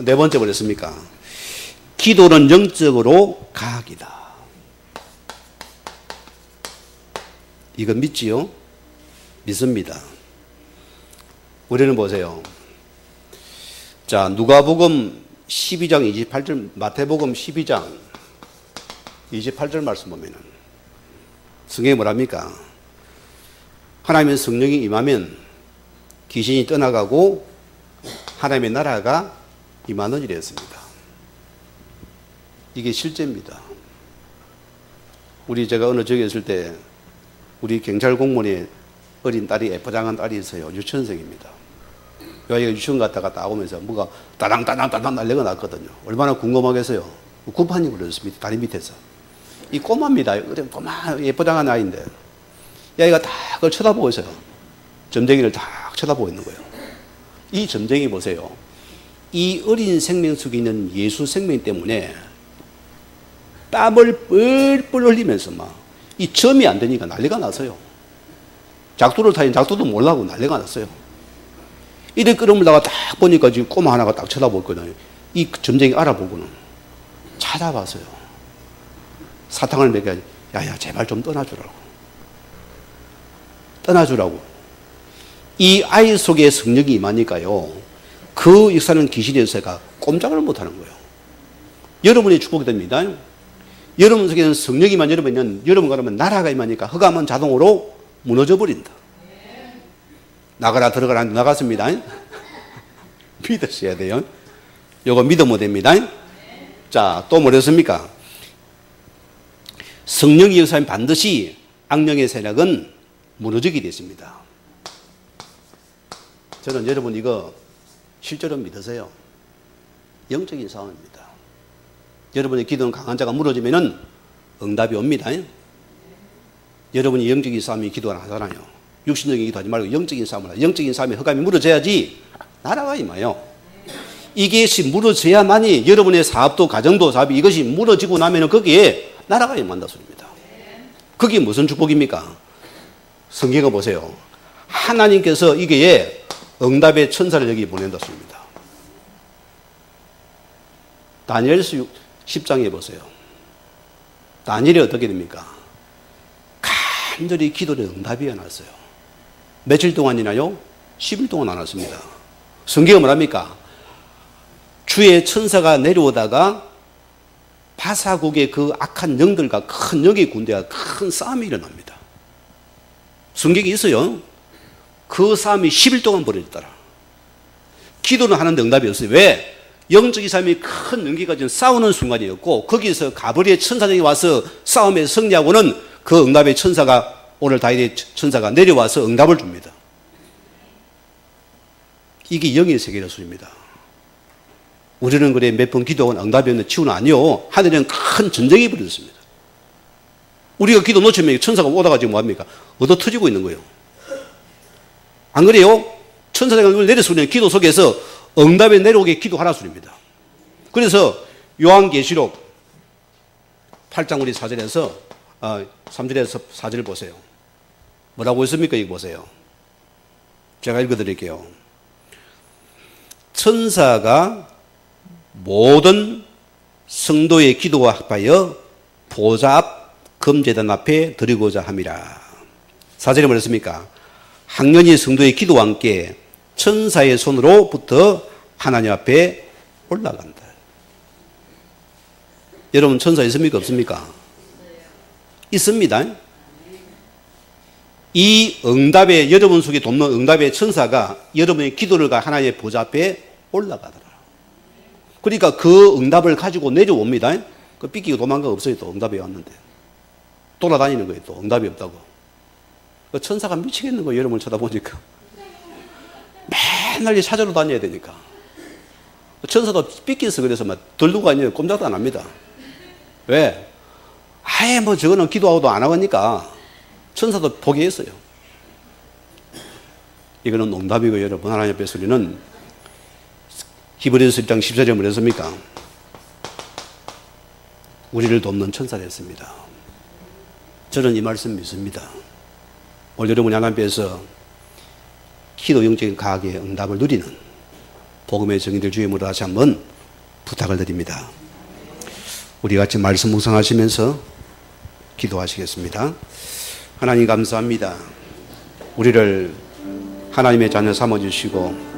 네 번째 뭐랬습니까? 기도는 영적으로 가학이다. 이건 믿지요? 믿습니다. 우리는 보세요. 자, 누가복음 12장 28절, 마태복음 12장 28절 말씀 보면은 성경에 뭐랍니까? 하나님의 성령이 임하면 귀신이 떠나가고 하나님의 나라가 임하는 일이었습니다. 이게 실제입니다. 제가 어느 지역에 있을 때 우리 경찰 공무원의 어린 딸이 예포장한 딸이 있어요. 유치원생입니다. 여기가 유치원 갔다가 나오면서 뭐가 따당따당 날려가 났거든요. 얼마나 궁금하겠어요. 구판이 불렀습니다. 다리 밑에서. 이 꼬마입니다. 꼬마 예포장한 아이인데 여기가 다 그걸 쳐다보고 있어요. 점쟁이를 딱 쳐다보고 있는 거예요. 이 점쟁이 보세요. 이 어린 생명 속에 있는 예수 생명 때문에 땀을 뻘뻘 흘리면서 막 이 점이 안 되니까 난리가 났어요. 작두를 타니 작두도 몰라고 난리가 났어요. 이래 끌어물다가 딱 보니까 지금 꼬마 하나가 딱 쳐다보거든요. 이 점쟁이 알아보고는 찾아봤어요. 사탕을 먹여, 야야 제발 좀 떠나주라고. 이 아이 속에 성령이 임하니까요. 그 역사는 귀신의 역사가 꼼짝을 못하는 거예요. 여러분이 축복이 됩니다. 여러분 속에는 성령이만 여러분 가면 나라가 임하니까 흑암은 자동으로 무너져 버린다. 나가라 들어가라 나갔습니다. 믿으셔야 돼요. 요거 믿으면 됩니다. 자, 또 뭐랬습니까? 성령의 역사는 반드시 악령의 세력은 무너지게 됐습니다. 저는 여러분 이거 실제로 믿으세요. 영적인 싸움입니다. 여러분의 기도는 강한 자가 무너지면은 응답이 옵니다. 여러분이 영적인 싸움이 기도를 하잖아요. 육신적인 기도하지 말고 영적인 싸움을 하죠. 영적인 싸움에 흑암이 무너져야지 나라가 임해요. 이것이 무너져야만이 여러분의 사업도 가정도 사업이 이것이 무너지고 나면은 거기에 나라가 임한다 소리입니다. 그게 무슨 축복입니까? 성경을 보세요. 하나님께서 이게 응답의 천사를 여기 보낸다 소리입니다. 다니엘서 10장에 보세요. 다니엘이 어떻게 됩니까? 간절히 기도를 응답이 안 왔어요. 며칠 동안이나요? 10일 동안 안 왔습니다. 성경은 뭐랍니까? 주의 천사가 내려오다가 바사국의 그 악한 영들과 큰 영의 군대가 큰 싸움이 일어납니다. 성경이 있어요. 그 싸움이 10일 동안 벌어졌더라. 기도는 하는데 응답이 없어요. 왜? 영적인 싸움이 큰 연기가 지금 싸우는 순간이었고 거기서 가브리엘 천사장이 와서 싸움에 승리하고는 그 응답의 천사가 오늘 다윗의 천사가 내려와서 응답을 줍니다. 이게 영의 세계로서입니다. 우리는 그래 몇 번 기도하고 응답이 없는 치유는 아니요. 하늘에는 큰 전쟁이 벌어졌습니다. 우리가 기도 놓치면 천사가 오다가 지금 뭐합니까? 얻어 터지고 있는 거예요. 안 그래요? 천사가 내려서 그냥 기도 속에서 응답에 내려오게 기도하라 소리입니다. 그래서 요한계시록 8장 우리 4절에서 3절에서 4절 보세요. 뭐라고 했습니까? 이거 보세요. 제가 읽어드릴게요. 천사가 모든 성도의 기도와 합하여 보좌 앞 금제단 앞에 드리고자 함이라. 4절에 뭐랬습니까? 학년이 성도의 기도와 함께 천사의 손으로부터 하나님 앞에 올라간다. 여러분 천사 있습니까? 없습니까? 있습니다. 이 응답에 여러분 속에 돕는 응답의 천사가 여러분의 기도를 가 하나님의 보좌 앞에 올라가더라. 그러니까 그 응답을 가지고 내려옵니다. 그 삐끼고 도망가 없어요. 또 응답이 왔는데 돌아다니는 거예요. 또 응답이 없다고. 그 천사가 미치겠는 거예요. 여러분을 쳐다보니까 맨날 찾아러 다녀야 되니까. 천사도 삐끼서 그래서 막 들르고 아니에요. 꼼짝도 안 합니다. 왜? 아예 뭐 저거는 기도하고도 안 하니까 천사도 포기했어요. 이거는 농담이고 여러분 하나님 앞에서 우리는 히브리서 1장 14절에 뭐랬습니까? 우리를 돕는 천사를 했습니다. 저는 이 말씀 믿습니다. 오늘 여러분이 하나님 앞에서 기도 영적인 과학의 응답을 누리는 복음의 증인들 주임으로 다시 한번 부탁을 드립니다. 우리 같이 말씀 묵상하시면서 기도하시겠습니다. 하나님 감사합니다. 우리를 하나님의 자녀 삼아주시고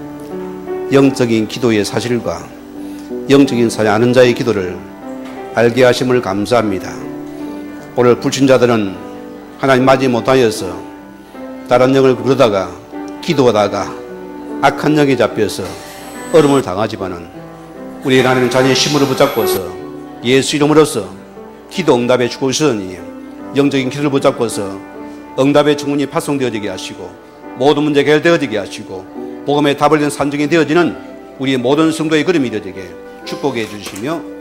영적인 기도의 사실과 영적인 사실 아는 자의 기도를 알게 하심을 감사합니다. 오늘 불신자들은 하나님 맞이 못하여서 다른 영을 부르다가 기도하다가 악한 영에 잡혀서 얼음을 당하지만은 우리 하나님 자녀의 힘으로 붙잡고서 예수 이름으로서 기도 응답에 주시니 영적인 기도를 붙잡고서 응답의 주문이 파송되어지게 하시고 모든 문제 해결되어지게 하시고 복음의 답을 낸 산증이 되어지는 우리의 모든 성도의 걸음이 되어지게 축복해 주시며